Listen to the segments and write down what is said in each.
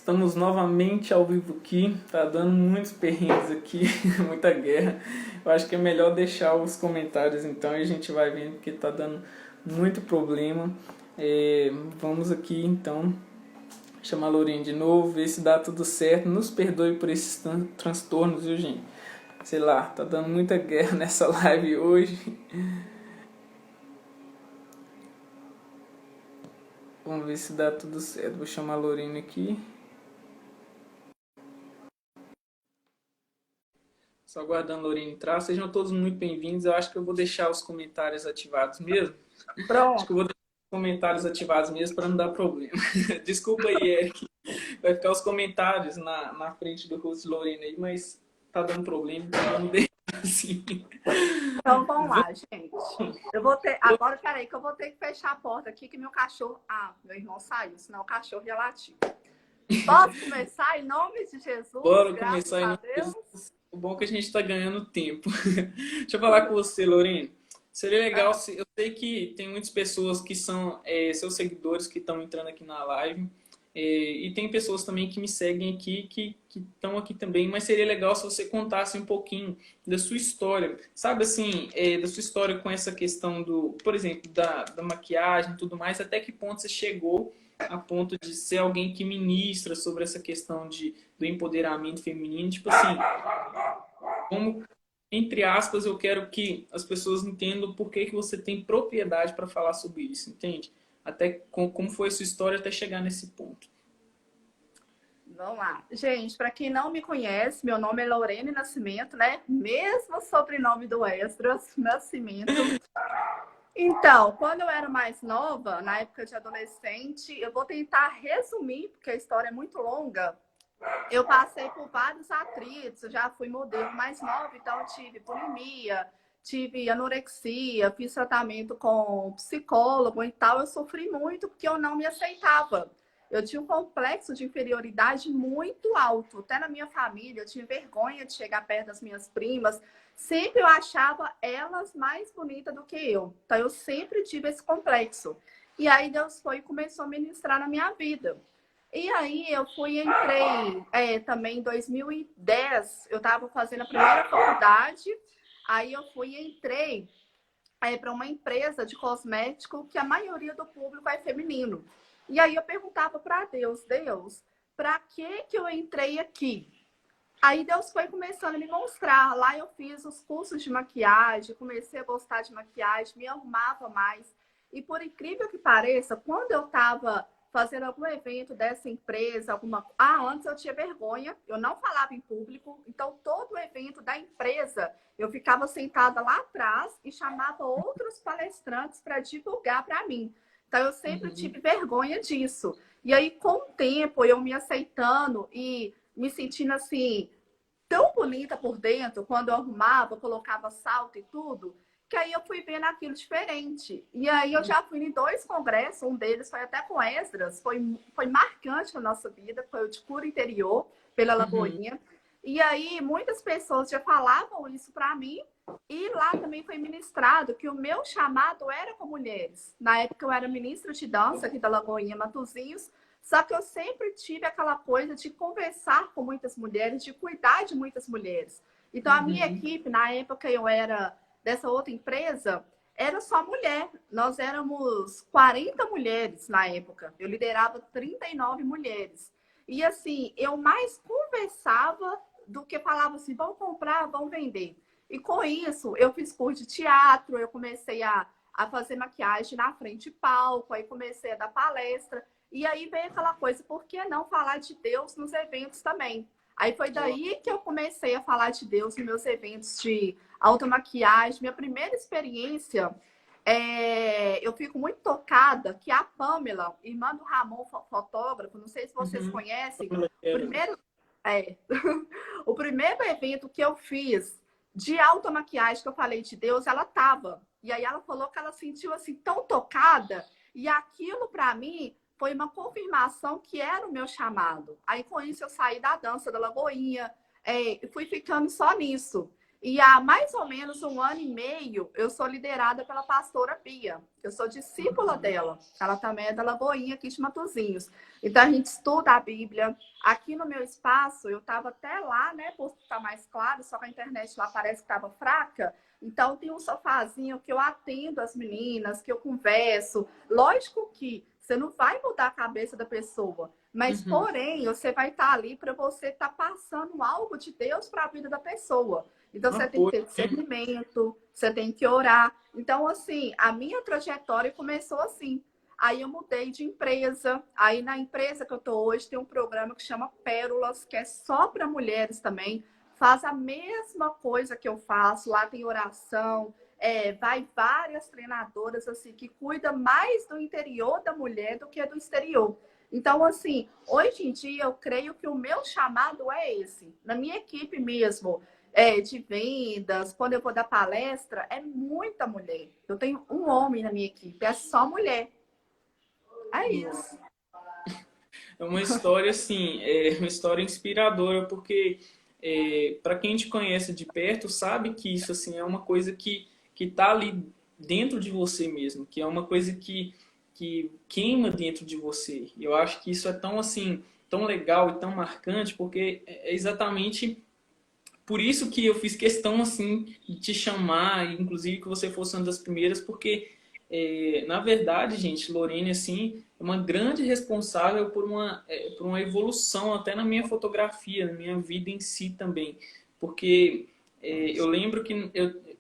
Estamos novamente ao vivo aqui, tá dando muitos perrengues aqui, muita guerra. Eu acho que é melhor deixar os comentários então e a gente vai vendo porque tá dando muito problema. Vamos aqui então chamar a Lorena de novo, ver se dá tudo certo. Nos perdoe por esses transtornos, viu, gente? Sei lá, tá dando muita guerra nessa live hoje. Vamos ver se dá tudo certo. Vou chamar a Lorena aqui. Só aguardando a Lorena entrar. Sejam todos muito bem-vindos. Eu acho que eu vou deixar os comentários ativados mesmo. Pronto. Acho que eu vou deixar os comentários ativados mesmo para não dar problema. Desculpa aí, Eric. Vai ficar os comentários na frente do rosto de Lorena aí, mas tá dando problema, então vamos deixar assim. Então vamos lá, gente. Eu vou ter. Agora, peraí, que eu vou ter que fechar a porta aqui, que meu cachorro. Ah, meu irmão saiu, senão o cachorro ia latir. Posso começar em nome de Jesus? Bora Graças começar a em Deus. O bom é que a gente está ganhando tempo. Deixa eu falar com você, Lorena. Seria legal, eu sei que tem muitas pessoas que são seus seguidores que estão entrando aqui na live. E tem pessoas também que me seguem aqui, que estão aqui também, mas seria legal se você contasse um pouquinho da sua história. Sabe assim, da sua história com essa questão do, por exemplo, da maquiagem e tudo mais, até que ponto você chegou a ponto de ser alguém que ministra sobre essa questão do empoderamento feminino, tipo assim, como, entre aspas, eu quero que as pessoas entendam por que você tem propriedade para falar sobre isso, entende? Até como foi a sua história até chegar nesse ponto. Vamos lá. Gente, para quem não me conhece, meu nome é Lorena Nascimento, né? Mesmo sobrenome do Esdras Nascimento. Então, quando eu era mais nova, na época de adolescente, eu vou tentar resumir, porque a história é muito longa. Eu passei por vários atritos, eu já fui modelo mais nova, então eu tive bulimia, tive anorexia, fiz tratamento com psicólogo e tal. Eu sofri muito porque eu não me aceitava. Eu tinha um complexo de inferioridade muito alto. Até na minha família, eu tinha vergonha de chegar perto das minhas primas. Sempre eu achava elas mais bonitas do que eu. Então eu sempre tive esse complexo. E aí Deus foi e começou a ministrar na minha vida. E aí eu entrei também em 2010, eu estava fazendo a primeira faculdade, aí eu entrei para uma empresa de cosmético que a maioria do público é feminino. E aí eu perguntava para Deus, para que eu entrei aqui? Aí Deus foi começando a me mostrar. Lá eu fiz os cursos de maquiagem, comecei a gostar de maquiagem, me arrumava mais. E por incrível que pareça, quando eu estava fazendo algum evento dessa empresa, antes eu tinha vergonha, eu não falava em público, então todo o evento da empresa eu ficava sentada lá atrás e chamava outros palestrantes para divulgar para mim. Então eu sempre tive vergonha disso. E aí, com o tempo, eu me aceitando e me sentindo assim, tão bonita por dentro, quando eu arrumava, colocava salto e tudo, que aí eu fui vendo aquilo diferente. E aí eu já fui em 2 congressos, um deles foi até com Esdras, foi marcante na nossa vida, foi o de cura interior, pela Lagoinha. E aí muitas pessoas já falavam isso para mim, e lá também foi ministrado que o meu chamado era com mulheres. Na época eu era ministra de dança aqui da Lagoinha Matozinhos, só que eu sempre tive aquela coisa de conversar com muitas mulheres, de cuidar de muitas mulheres. Então, a minha equipe, na época eu era dessa outra empresa, era só mulher. Nós éramos 40 mulheres na época. Eu liderava 39 mulheres. E assim, eu mais conversava do que falava assim, vão comprar, vão vender. E com isso, eu fiz curso de teatro, eu comecei a fazer maquiagem na frente de palco, aí comecei a dar palestra. E aí veio aquela coisa, por que não falar de Deus nos eventos também? Aí foi daí que eu comecei a falar de Deus nos meus eventos de automaquiagem. Minha primeira experiência, eu fico muito tocada que a Pamela, irmã do Ramon, fotógrafo, não sei se vocês conhecem, o primeiro evento que eu fiz de automaquiagem, que eu falei de Deus, ela tava. E aí ela falou que ela sentiu assim tão tocada, e aquilo para mim foi uma confirmação que era o meu chamado. Aí, com isso, eu saí da dança da Lagoinha, fui ficando só nisso. E há mais ou menos um ano e meio, eu sou liderada pela pastora Bia. Eu sou discípula dela. Ela também é da Lagoinha, aqui de Matozinhos. Então, a gente estuda a Bíblia. Aqui no meu espaço, eu estava até lá, né? Por estar mais claro, só que a internet lá parece que estava fraca. Então, tem um sofazinho que eu atendo as meninas, que eu converso. Lógico que você não vai mudar a cabeça da pessoa. Mas, Uhum. porém, você vai estar ali para você estar passando algo de Deus para a vida da pessoa. Então, Um você tem que apoio, ter né? discernimento, você tem que orar. Então, assim, a minha trajetória começou assim. Aí eu mudei de empresa. Aí na empresa que eu estou hoje tem um programa que chama Pérolas, que é só para mulheres também. Faz a mesma coisa que eu faço. Lá tem oração, vai várias treinadoras assim que cuidam mais do interior da mulher do que do exterior. Então, assim, hoje em dia eu creio que o meu chamado é esse. Na minha equipe mesmo, de vendas, quando eu vou dar palestra, é muita mulher. Eu tenho um homem na minha equipe, é só mulher. É isso. É uma história, assim, é uma história inspiradora, porque para quem te conhece de perto, sabe que isso, assim, é uma coisa que tá ali dentro de você mesmo, que é uma coisa que queima dentro de você. E eu acho que isso é tão, assim, tão legal e tão marcante, porque é exatamente por isso que eu fiz questão, assim, de te chamar, e inclusive que você fosse uma das primeiras, porque, na verdade, gente, Lorene, assim, é uma grande responsável por uma evolução até na minha fotografia, na minha vida em si também. Porque eu lembro que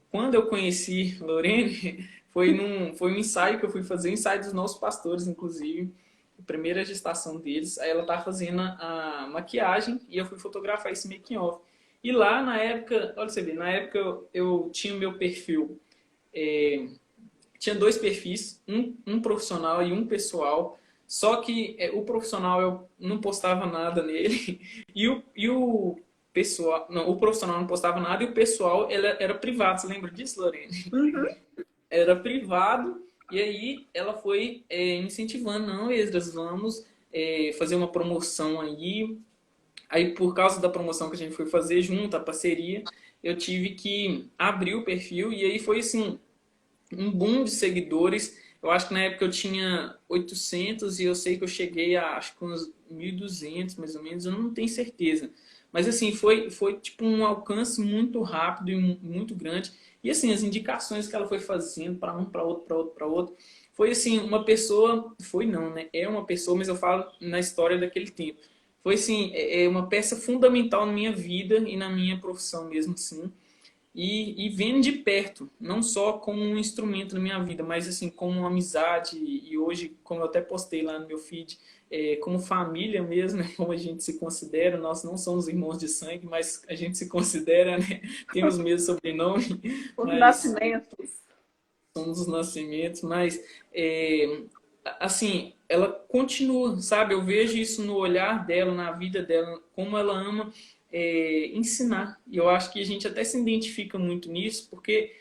quando eu conheci Lorene, foi um ensaio que eu fui fazer, um ensaio dos nossos pastores, inclusive, a primeira gestação deles. Aí ela estava fazendo a maquiagem e eu fui fotografar esse making of. E lá na época, olha você ver, na época eu tinha o meu perfil, é, tinha dois perfis, um profissional e um pessoal, só que o profissional eu não postava nada nele, e o pessoal, não, o profissional não postava nada e o pessoal era privado, você lembra disso, Lorene? Uhum. Era privado, e aí ela foi me incentivando, não, Esdras, vamos fazer uma promoção aí. Aí, por causa da promoção que a gente foi fazer junto, a parceria, eu tive que abrir o perfil e aí foi assim, um boom de seguidores. Eu acho que na época eu tinha 800 e eu sei que eu cheguei a acho que uns 1.200 mais ou menos, eu não tenho certeza. Mas assim, foi tipo um alcance muito rápido e muito grande. E assim, as indicações que ela foi fazendo para um, para outro, para outro, para outro, foi assim, uma pessoa, foi não, né? É uma pessoa, mas eu falo na história daquele tempo. Foi assim, uma peça fundamental na minha vida e na minha profissão mesmo assim e vendo de perto, não só como um instrumento na minha vida, mas assim como uma amizade e hoje, como eu até postei lá no meu feed, como família mesmo, né, como a gente se considera, nós não somos irmãos de sangue, mas a gente se considera, né, temos o mesmo sobrenome, Os mas nascimentos. somos os nascimentos, mas assim, ela continua, sabe? Eu vejo isso no olhar dela, na vida dela, como ela ama ensinar. E eu acho que a gente até se identifica muito nisso, porque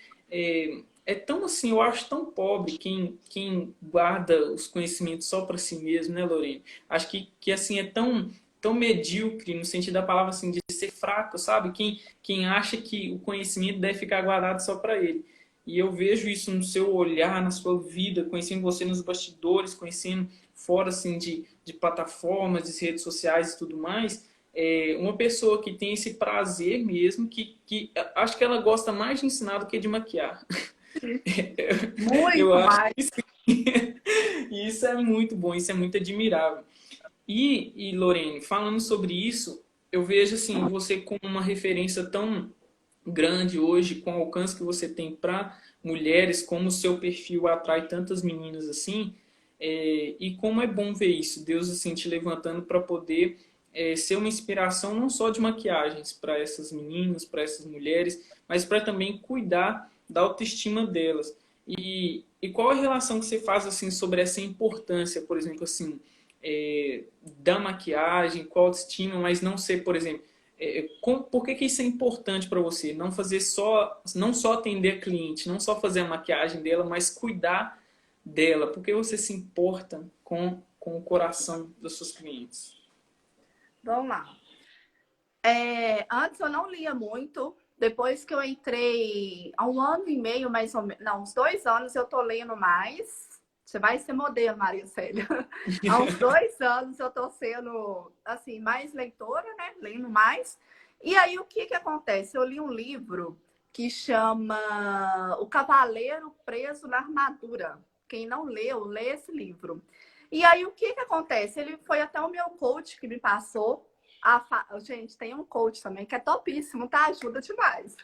tão assim, eu acho tão pobre quem guarda os conhecimentos só para si mesmo, né, Lorena? Acho que assim, é tão medíocre, no sentido da palavra assim, de ser fraco, sabe? Quem acha que o conhecimento deve ficar guardado só para ele. E eu vejo isso no seu olhar, na sua vida, conhecendo você nos bastidores, conhecendo fora assim, de plataformas, de redes sociais e tudo mais. Uma pessoa que tem esse prazer mesmo, que acho que ela gosta mais de ensinar do que de maquiar. Eu Muito acho mais. que e isso é muito bom, isso é muito admirável. E Lorene, falando sobre isso, eu vejo assim, você como uma referência tão grande hoje, com o alcance que você tem para mulheres, como o seu perfil atrai tantas meninas assim, e como é bom ver isso, Deus assim te levantando para poder ser uma inspiração não só de maquiagens para essas meninas, para essas mulheres, mas para também cuidar da autoestima delas. E qual a relação que você faz assim sobre essa importância, por exemplo, assim, da maquiagem, com a autoestima, mas não ser, por exemplo, por que isso é importante para você? Não fazer não só atender a cliente, não só fazer a maquiagem dela, mas cuidar dela. Por que você se importa com o coração dos seus clientes? Vamos lá. Antes eu não lia muito, Depois que eu entrei, há um ano e meio, mais ou menos, não, uns 2 anos eu tô lendo mais. Você vai ser modelo, Maria Célia. Há uns 2 anos eu tô sendo, assim, mais leitora, né? Lendo mais. E aí, o que que acontece? Eu li um livro que chama O Cavaleiro Preso na Armadura. Quem não leu, lê esse livro. E aí, o que que acontece? Ele foi até o meu coach que me passou. Gente, tem um coach também que é topíssimo, tá? Ajuda demais.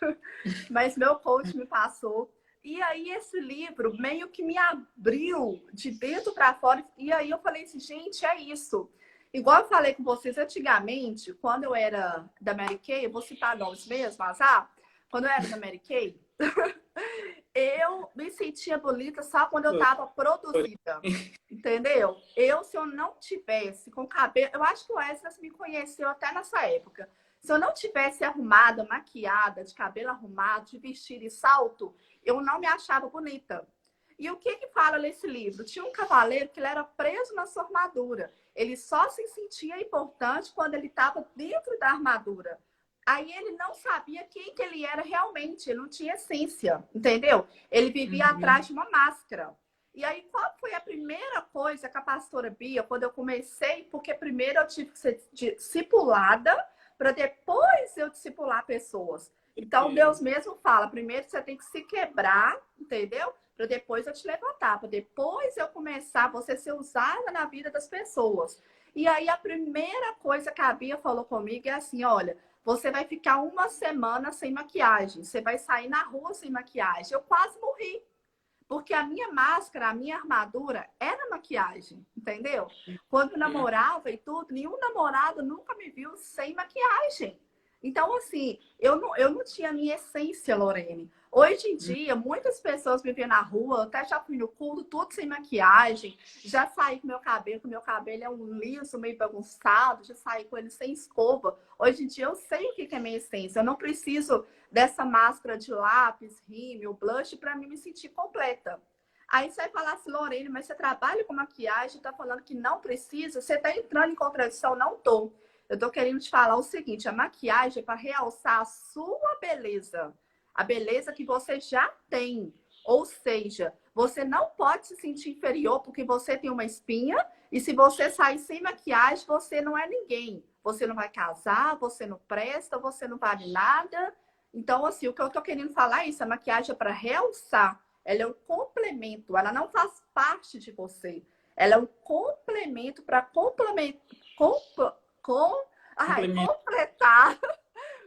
Mas meu coach me passou. E aí esse livro meio que me abriu de dentro para fora. E aí eu falei assim, gente, é isso. Igual eu falei com vocês antigamente, quando eu era da Mary Kay, eu vou citar nomes mesmo, mas quando eu era da Mary Kay, eu me sentia bonita só quando eu estava produzida. Entendeu? Se eu não tivesse com cabelo. Eu acho que o Wesley me conheceu até nessa época. Se eu não tivesse arrumada, maquiada, de cabelo arrumado, de vestido e salto, eu não me achava bonita. E o que que fala nesse livro? Tinha um cavaleiro que ele era preso na sua armadura. Ele só se sentia importante quando ele estava dentro da armadura. Aí ele não sabia quem que ele era realmente, ele não tinha essência, entendeu? Ele vivia atrás de uma máscara. E aí, qual foi a primeira coisa que a pastora Bia, quando eu comecei, porque primeiro eu tive que ser discipulada para depois eu discipular pessoas. Então, Deus mesmo fala, primeiro você tem que se quebrar, entendeu? Para depois eu te levantar, para depois eu começar, você ser usada na vida das pessoas. E aí, a primeira coisa que a Bia falou comigo é assim, olha, você vai ficar uma semana sem maquiagem, você vai sair na rua sem maquiagem. Eu quase morri. Porque a minha máscara, a minha armadura era maquiagem, entendeu? Quando eu namorava e tudo, nenhum namorado nunca me viu sem maquiagem. Então, assim, eu não tinha a minha essência, Lorene. Hoje em dia, muitas pessoas me veem na rua, eu até já fui no culto, tudo sem maquiagem, já saí com meu cabelo é um liso, meio bagunçado, já saí com ele sem escova. Hoje em dia, eu sei o que é minha essência, eu não preciso dessa máscara de lápis, rímel, blush, para mim me sentir completa. Aí você vai falar assim, Lorene, mas você trabalha com maquiagem, está falando que não precisa, você está entrando em contradição? Não tô. Eu tô querendo te falar o seguinte, a maquiagem é para realçar a sua beleza, a beleza que você já tem. Ou seja, você não pode se sentir inferior porque você tem uma espinha e se você sair sem maquiagem, você não é ninguém. Você não vai casar, você não presta, você não vale nada. Então, assim, o que eu tô querendo falar é isso, a maquiagem é para realçar. Ela é um complemento, ela não faz parte de você. Ela é um complemento para completar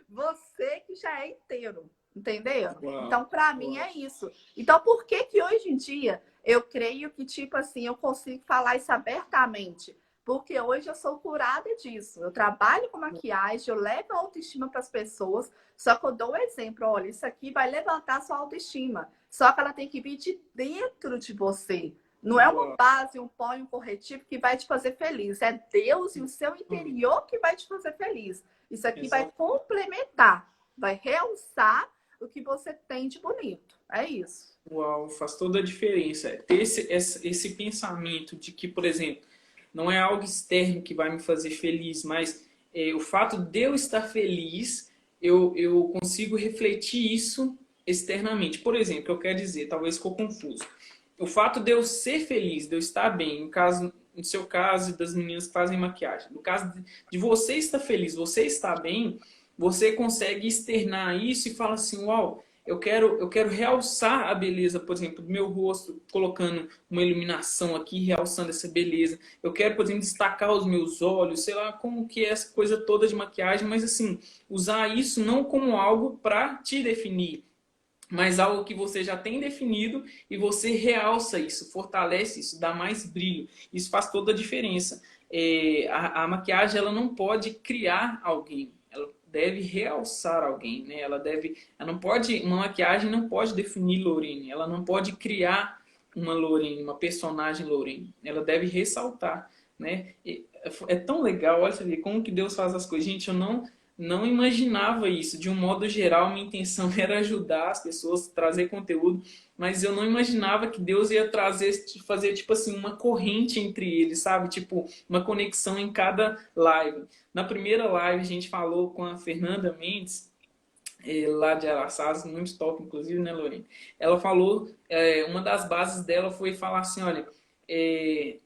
você que já é inteiro. Entendeu? Uau, Então, para mim uau. é isso. Então, por que que hoje em dia eu creio que, tipo assim, eu consigo falar isso abertamente? Porque hoje eu sou curada disso. Eu trabalho com maquiagem, eu levo a autoestima para as pessoas, só que eu dou um exemplo. Olha, isso aqui vai levantar a sua autoestima. Só que ela tem que vir de dentro de você. Não é uma Uau. base, um pó e um corretivo que vai te fazer feliz. É Deus e o seu interior que vai te fazer feliz. Isso aqui vai Exato. complementar, vai realçar o que você tem de bonito. É isso. Uau, faz toda a diferença. Ter esse pensamento de que, por exemplo, não é algo externo que vai me fazer feliz, mas o fato de eu estar feliz, eu consigo refletir isso externamente. Por exemplo, eu quero dizer, talvez ficou confuso. O fato de eu ser feliz, de eu estar bem, no seu caso, das meninas que fazem maquiagem, no caso de você estar feliz, você estar bem, você consegue externar isso e fala assim, uau, eu quero realçar a beleza, por exemplo, do meu rosto, colocando uma iluminação aqui, realçando essa beleza. Eu quero, por exemplo, destacar os meus olhos, sei lá como que é essa coisa toda de maquiagem, mas assim, usar isso não como algo para te definir, mas algo que você já tem definido e você realça isso, fortalece isso, dá mais brilho. Isso faz toda a diferença. A maquiagem ela não pode criar alguém, ela deve realçar alguém, né? Ela não pode, uma maquiagem não pode definir Lorene, ela não pode criar uma Lorene, uma personagem Lorene, ela deve ressaltar, né? É tão legal, olha você vê como que Deus faz as coisas. Gente, eu não imaginava isso. De um modo geral, minha intenção era ajudar as pessoas, trazer conteúdo, mas eu não imaginava que Deus ia fazer tipo assim, uma corrente entre eles, sabe? Tipo, uma conexão em cada live. Na primeira live, a gente falou com a Fernanda Mendes, lá de Araçás, muito top, inclusive, né, Lorena? Ela falou, uma das bases dela foi falar assim, olha,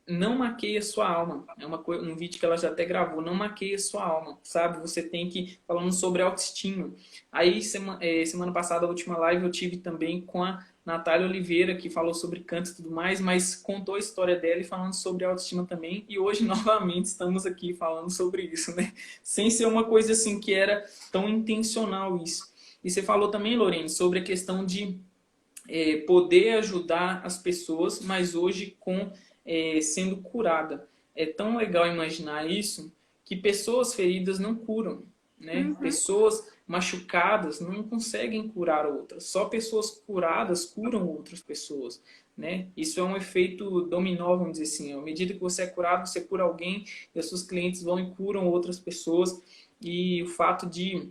não maqueie a sua alma. É um vídeo que ela já até gravou, não maqueie a sua alma, sabe? Você tem que, falando sobre autoestima. Aí, semana passada, a última live, eu tive também com a Natália Oliveira, que falou sobre canto e tudo mais, mas contou a história dela e falando sobre autoestima também. E hoje, novamente, estamos aqui falando sobre isso, né? Sem ser uma coisa assim que era tão intencional isso. E você falou também, Lorene, sobre a questão de poder ajudar as pessoas, mas hoje sendo curada. É tão legal imaginar isso que pessoas feridas não curam, né? Uhum. Pessoas machucadas não conseguem curar outras. Só pessoas curadas curam outras pessoas, né? Isso é um efeito dominó, vamos dizer assim. À medida que você é curado, você cura alguém e os seus clientes vão e curam outras pessoas. E o fato de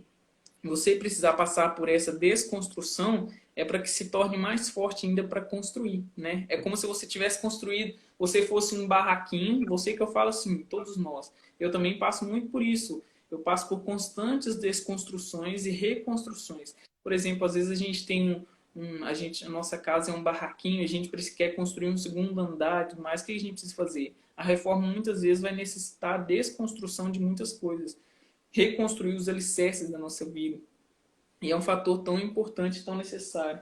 você precisar passar por essa desconstrução é para que se torne mais forte ainda para construir, né? É como se você tivesse construído, você fosse um barraquinho, você que eu falo assim, todos nós. Eu também passo muito por isso. Eu passo por constantes desconstruções e reconstruções. Por exemplo, às vezes a gente tem a nossa casa é um barraquinho, a gente quer construir um segundo andar, tudo mais, o que a gente precisa fazer? A reforma muitas vezes vai necessitar a desconstrução de muitas coisas, reconstruir os alicerces da nossa vida. E é um fator tão importante, tão necessário.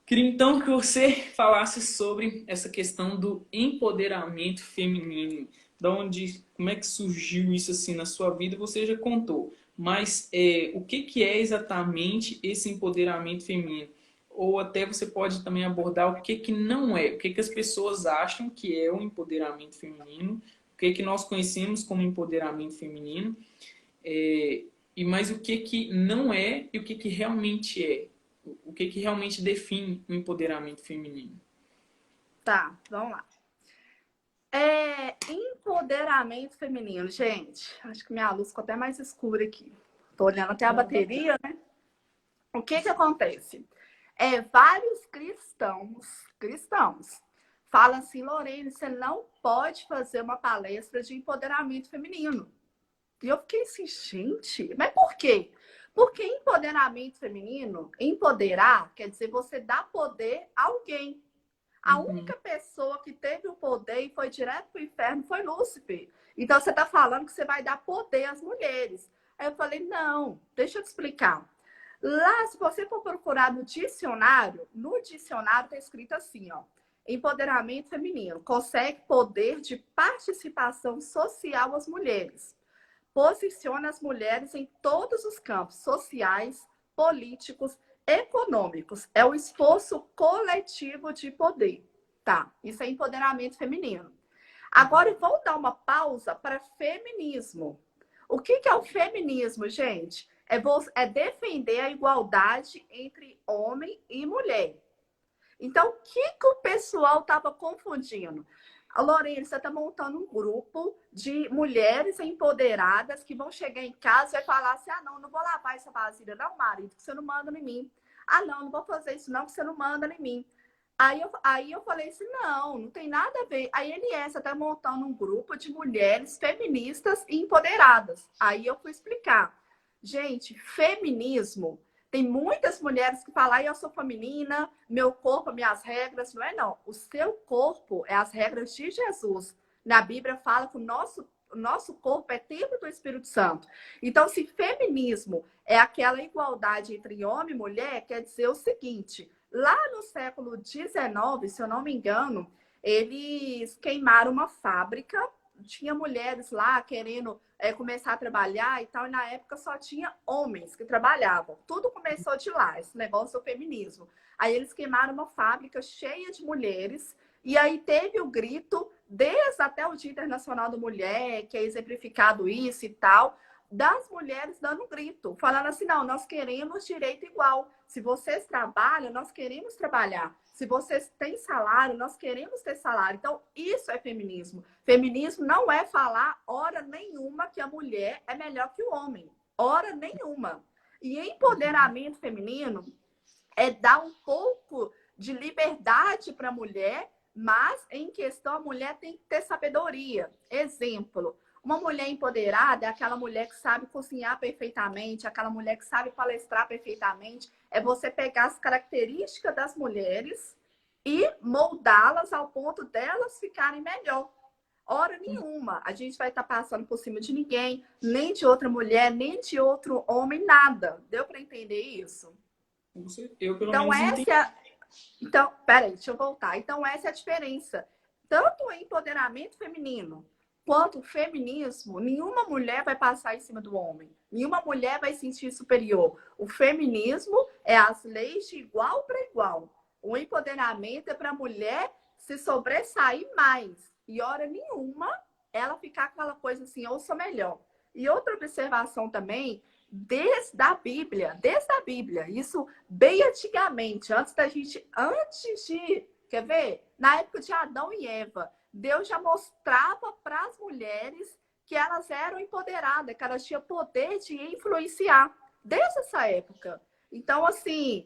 Queria então que você falasse sobre essa questão do empoderamento feminino. Como é que surgiu isso assim na sua vida? Você já contou. Mas o que é exatamente esse empoderamento feminino? Ou até você pode também abordar o que não é. O que as pessoas acham que é o empoderamento feminino? O que nós conhecemos como empoderamento feminino? Mas o que não é e o que realmente é. O que realmente define o empoderamento feminino. Tá, vamos lá. Empoderamento feminino, gente. Acho que minha luz ficou até mais escura aqui. Tô olhando até a bateria, né? O que que acontece? Vários cristãos falam assim, Lorene, você não pode fazer uma palestra de empoderamento feminino. E eu fiquei assim, gente, mas por quê? Porque empoderamento feminino, empoderar, quer dizer você dar poder a alguém. A Uhum. única pessoa que teve o poder e foi direto para o inferno foi Lúcifer. Então você está falando que você vai dar poder às mulheres. Aí eu falei, não, deixa eu te explicar. Lá, se você for procurar no dicionário está escrito assim, ó. Empoderamento feminino. Consegue poder de participação social às mulheres. Posiciona as mulheres em todos os campos sociais, políticos, econômicos. É o esforço coletivo de poder. Tá, isso é empoderamento feminino. Agora, vamos dar uma pausa para feminismo. O que é o feminismo, gente? É defender a igualdade entre homem e mulher. Então, o que o pessoal estava confundindo? A Lorena, você está montando um grupo de mulheres empoderadas que vão chegar em casa e vai falar assim: ah, não vou lavar essa vasilha, não, marido, que você não manda em mim. Ah, não vou fazer isso, não, que você não manda em mim. Aí eu falei assim: não tem nada a ver. Aí você está montando um grupo de mulheres feministas e empoderadas. Aí eu fui explicar. Gente, feminismo tem muitas mulheres que falam, eu sou feminina, meu corpo, minhas regras. Não é, não. O seu corpo é as regras de Jesus. Na Bíblia fala que o nosso corpo é templo do Espírito Santo. Então, se feminismo é aquela igualdade entre homem e mulher, quer dizer o seguinte, lá no século XIX, se eu não me engano, eles queimaram uma fábrica, tinha mulheres lá querendo começar a trabalhar e tal, e na época só tinha homens que trabalhavam. Tudo começou de lá, esse negócio do feminismo. Aí eles queimaram uma fábrica cheia de mulheres, e aí teve o grito, desde até o Dia Internacional da Mulher, que é exemplificado isso e tal, das mulheres dando um grito, falando assim, não, nós queremos direito igual. Se vocês trabalham, nós queremos trabalhar. Se vocês têm salário, nós queremos ter salário. Então, isso é feminismo. Feminismo não é falar hora nenhuma que a mulher é melhor que o homem. Hora nenhuma. E empoderamento feminino é dar um pouco de liberdade para a mulher, mas em questão a mulher tem que ter sabedoria. Exemplo, Uma mulher empoderada é aquela mulher que sabe cozinhar perfeitamente, aquela mulher que sabe palestrar perfeitamente. É você pegar as características das mulheres e moldá-las ao ponto delas ficarem melhor. Hora nenhuma a gente vai estar passando por cima de ninguém, nem de outra mulher, nem de outro homem, nada. Deu para entender isso? Eu, pelo Então, menos, entendi. Então, peraí, deixa eu voltar. Então, essa é a diferença. Tanto o empoderamento feminino quanto o feminismo, nenhuma mulher vai passar em cima do homem. Nenhuma mulher vai se sentir superior. O feminismo é as leis de igual para igual. O empoderamento é para a mulher se sobressair mais. E hora nenhuma ela ficar com aquela coisa assim, eu sou melhor. E outra observação também, desde a Bíblia, isso bem antigamente, antes de, quer ver? Na época de Adão e Eva, Deus já mostrava para as mulheres que elas eram empoderadas, que elas tinham poder de influenciar, desde essa época. Então, assim,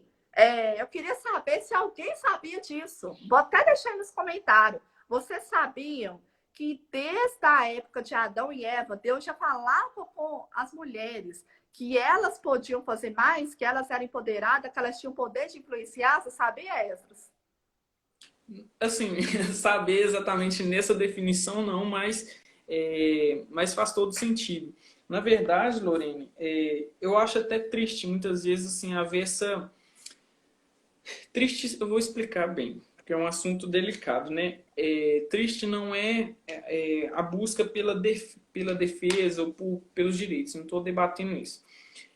eu queria saber se alguém sabia disso. Vou até deixar aí nos comentários. Vocês sabiam que desde a época de Adão e Eva, Deus já falava com as mulheres que elas podiam fazer mais, que elas eram empoderadas, que elas tinham poder de influenciar? Você sabia, Esdras? Assim, saber exatamente nessa definição não, mas faz todo sentido. Na verdade, Lorene, eu acho até triste muitas vezes assim haver essa triste. Eu vou explicar bem, porque é um assunto delicado, né? Triste não é a busca pela defesa ou pelos direitos. Não estou debatendo isso.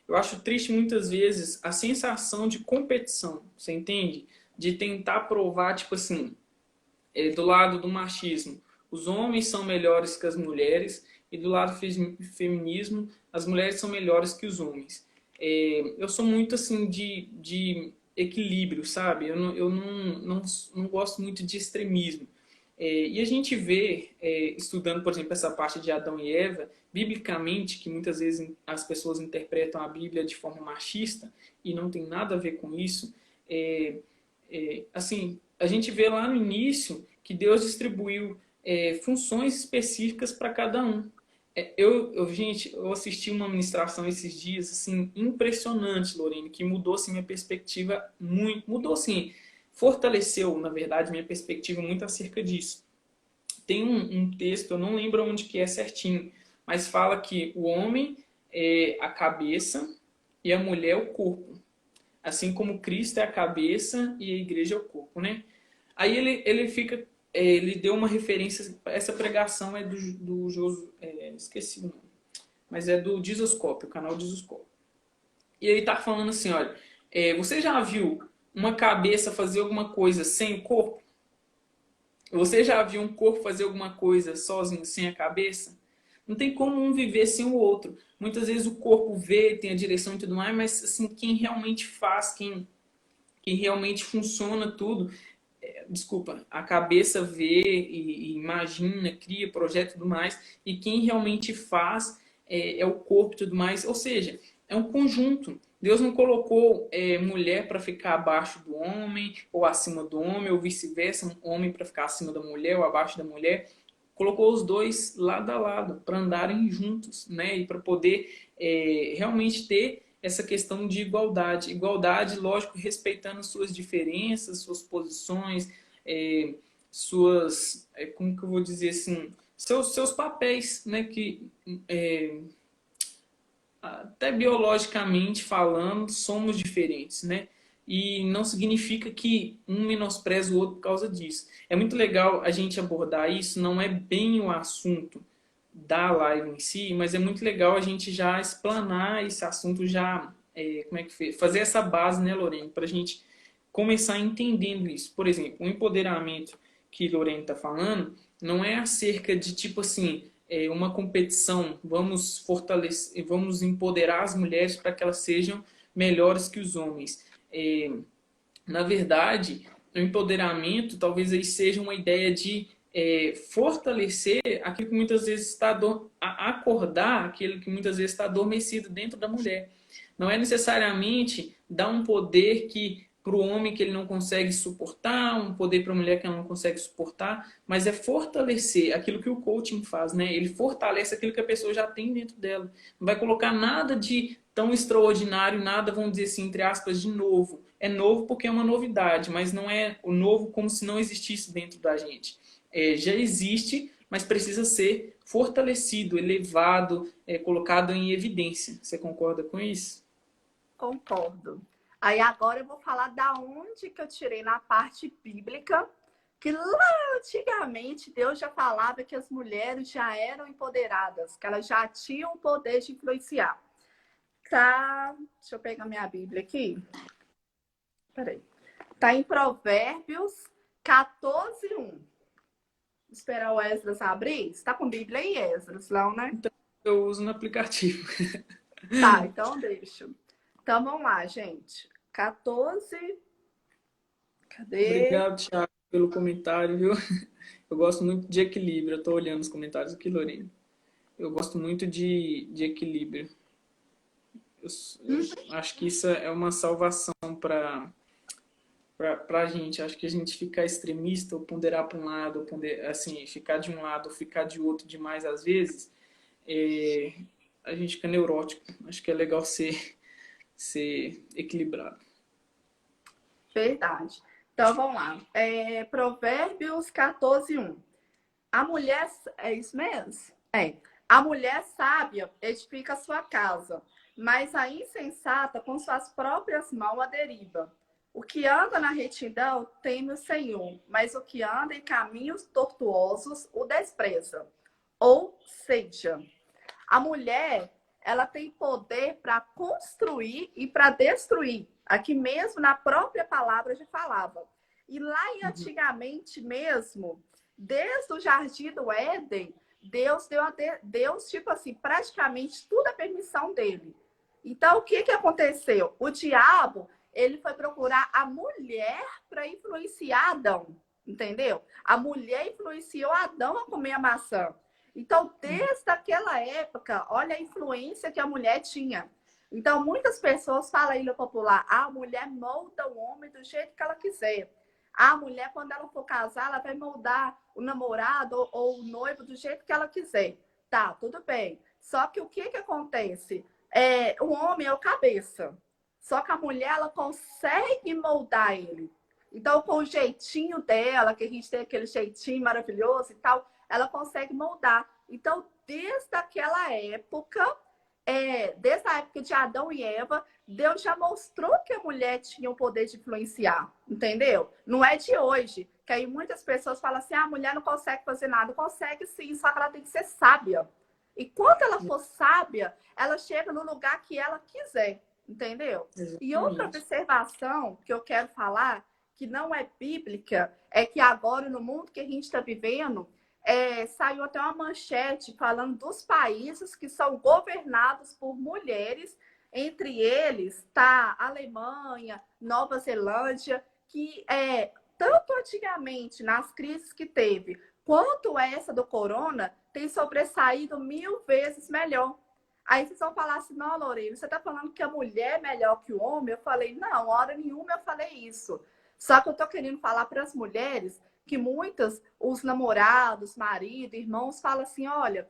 Eu acho triste muitas vezes a sensação de competição, você entende? De tentar provar, tipo assim, do lado do machismo, os homens são melhores que as mulheres, e do lado do feminismo, as mulheres são melhores que os homens. Eu sou muito assim de equilíbrio, sabe? Eu não gosto muito de extremismo. E a gente vê, estudando, por exemplo, essa parte de Adão e Eva, biblicamente, que muitas vezes as pessoas interpretam a Bíblia de forma machista, e não tem nada a ver com isso. Assim, a gente vê lá no início que Deus distribuiu funções específicas para cada um. Gente, eu assisti uma ministração esses dias, assim, impressionante, Lorene, que mudou, assim, minha perspectiva muito, mudou, assim, fortaleceu, na verdade, minha perspectiva muito acerca disso. Tem um texto, eu não lembro onde que é certinho, mas fala que o homem é a cabeça e a mulher é o corpo. Assim como Cristo é a cabeça e a igreja é o corpo, né? Aí ele deu uma referência, essa pregação é do esqueci o nome, mas é do Jesuscope, o canal Jesuscope. E ele tá falando assim, olha, você já viu uma cabeça fazer alguma coisa sem o corpo? Você já viu um corpo fazer alguma coisa sozinho, sem a cabeça? Não tem como um viver sem o outro. Muitas vezes o corpo vê, tem a direção e tudo mais, mas assim, quem realmente faz, quem realmente funciona tudo, desculpa, a cabeça vê e imagina, cria, projeta e tudo mais, e quem realmente faz é o corpo e tudo mais. Ou seja, é um conjunto. Deus não colocou mulher para ficar abaixo do homem ou acima do homem, ou vice-versa, um homem para ficar acima da mulher ou abaixo da mulher. Colocou os dois lado a lado para andarem juntos, né? E para poder realmente ter essa questão de igualdade. Igualdade, lógico, respeitando suas diferenças, suas posições, como que eu vou dizer assim, seus papéis, né? Que até biologicamente falando, somos diferentes, né? E não significa que um menospreza o outro por causa disso. É muito legal a gente abordar isso, não é bem o assunto da live em si, mas é muito legal a gente já explanar esse assunto, já como é que fez? Fazer essa base, né, Lorene, para a gente começar entendendo isso. Por exemplo, o empoderamento que Lorene está falando não é acerca de tipo assim, uma competição, vamos fortalecer, vamos empoderar as mulheres para que elas sejam melhores que os homens. Na verdade, o empoderamento talvez aí seja uma ideia de fortalecer aquilo que muitas vezes está acordar aquilo que muitas vezes está adormecido dentro da mulher. Não é necessariamente dar um poder que para o homem que ele não consegue suportar, um poder para a mulher que ela não consegue suportar, mas é fortalecer aquilo que o coaching faz, né? Ele fortalece aquilo que a pessoa já tem dentro dela. Não vai colocar nada de tão extraordinário, nada, vamos dizer assim, entre aspas, de novo. É novo porque é uma novidade, mas não é o novo como se não existisse dentro da gente. Já existe, mas precisa ser fortalecido, elevado, colocado em evidência. Você concorda com isso? Concordo. Aí agora eu vou falar da onde que eu tirei na parte bíblica, que lá antigamente Deus já falava que as mulheres já eram empoderadas, que elas já tinham o poder de influenciar. Tá, deixa eu pegar minha Bíblia aqui. Peraí. Tá em Provérbios 14:1. Esperar o Esdras abrir. Você tá com Bíblia aí, Esdras? Não, né? Então, eu uso no aplicativo. Tá, então deixa. Então vamos lá, gente. 14. Cadê? Obrigado, Thiago, pelo comentário, viu? Eu gosto muito de equilíbrio. Eu estou olhando os comentários aqui, Lorena. Eu gosto muito de equilíbrio. Eu acho que isso é uma salvação para a gente. Acho que a gente ficar extremista, ou ponderar para um lado, ou assim, ficar de um lado, ou ficar de outro demais às vezes, a gente fica neurótico. Acho que é legal ser equilibrado. Verdade. Então vamos lá. Provérbios 14:1. A mulher. É isso mesmo? É. A mulher sábia edifica a sua casa, mas a insensata com suas próprias mãos a deriva. O que anda na retidão teme o Senhor, mas o que anda em caminhos tortuosos o despreza. Ou seja, a mulher, ela tem poder para construir e para destruir. Aqui mesmo na própria palavra já falava. E lá em antigamente mesmo, desde o Jardim do Éden, Deus tipo assim, praticamente tudo é permissão dele. Então, o que aconteceu? O diabo, ele foi procurar a mulher para influenciar Adão, entendeu? A mulher influenciou Adão a comer a maçã. Então, desde aquela época, olha a influência que a mulher tinha. Então, muitas pessoas falam aí no popular, a mulher molda o homem do jeito que ela quiser. A mulher, quando ela for casar, ela vai moldar o namorado ou o noivo do jeito que ela quiser. Tá, tudo bem. Só que o que acontece? O homem é o cabeça. Só que a mulher, ela consegue moldar ele. Então, com o jeitinho dela, que a gente tem aquele jeitinho maravilhoso e tal, ela consegue moldar. Então, desde aquela época, desde a época de Adão e Eva, Deus já mostrou que a mulher tinha o poder de influenciar, entendeu? Não é de hoje, que aí muitas pessoas falam assim, a mulher não consegue fazer nada. Consegue sim, só que ela tem que ser sábia. E quando ela for sábia, ela chega no lugar que ela quiser, entendeu? Exatamente. E outra observação que eu quero falar, que não é bíblica, é que agora, no mundo que a gente está vivendo, saiu até uma manchete falando dos países que são governados por mulheres, entre eles está Alemanha, Nova Zelândia, que tanto antigamente, nas crises que teve, quanto essa do corona, tem sobressaído 1000 vezes melhor. Aí vocês vão falar assim, não, Lorena, você está falando que a mulher é melhor que o homem? Eu falei, não, hora nenhuma eu falei isso. Só que eu estou querendo falar para as mulheres que muitas, os namorados, marido, irmãos, falam assim, olha,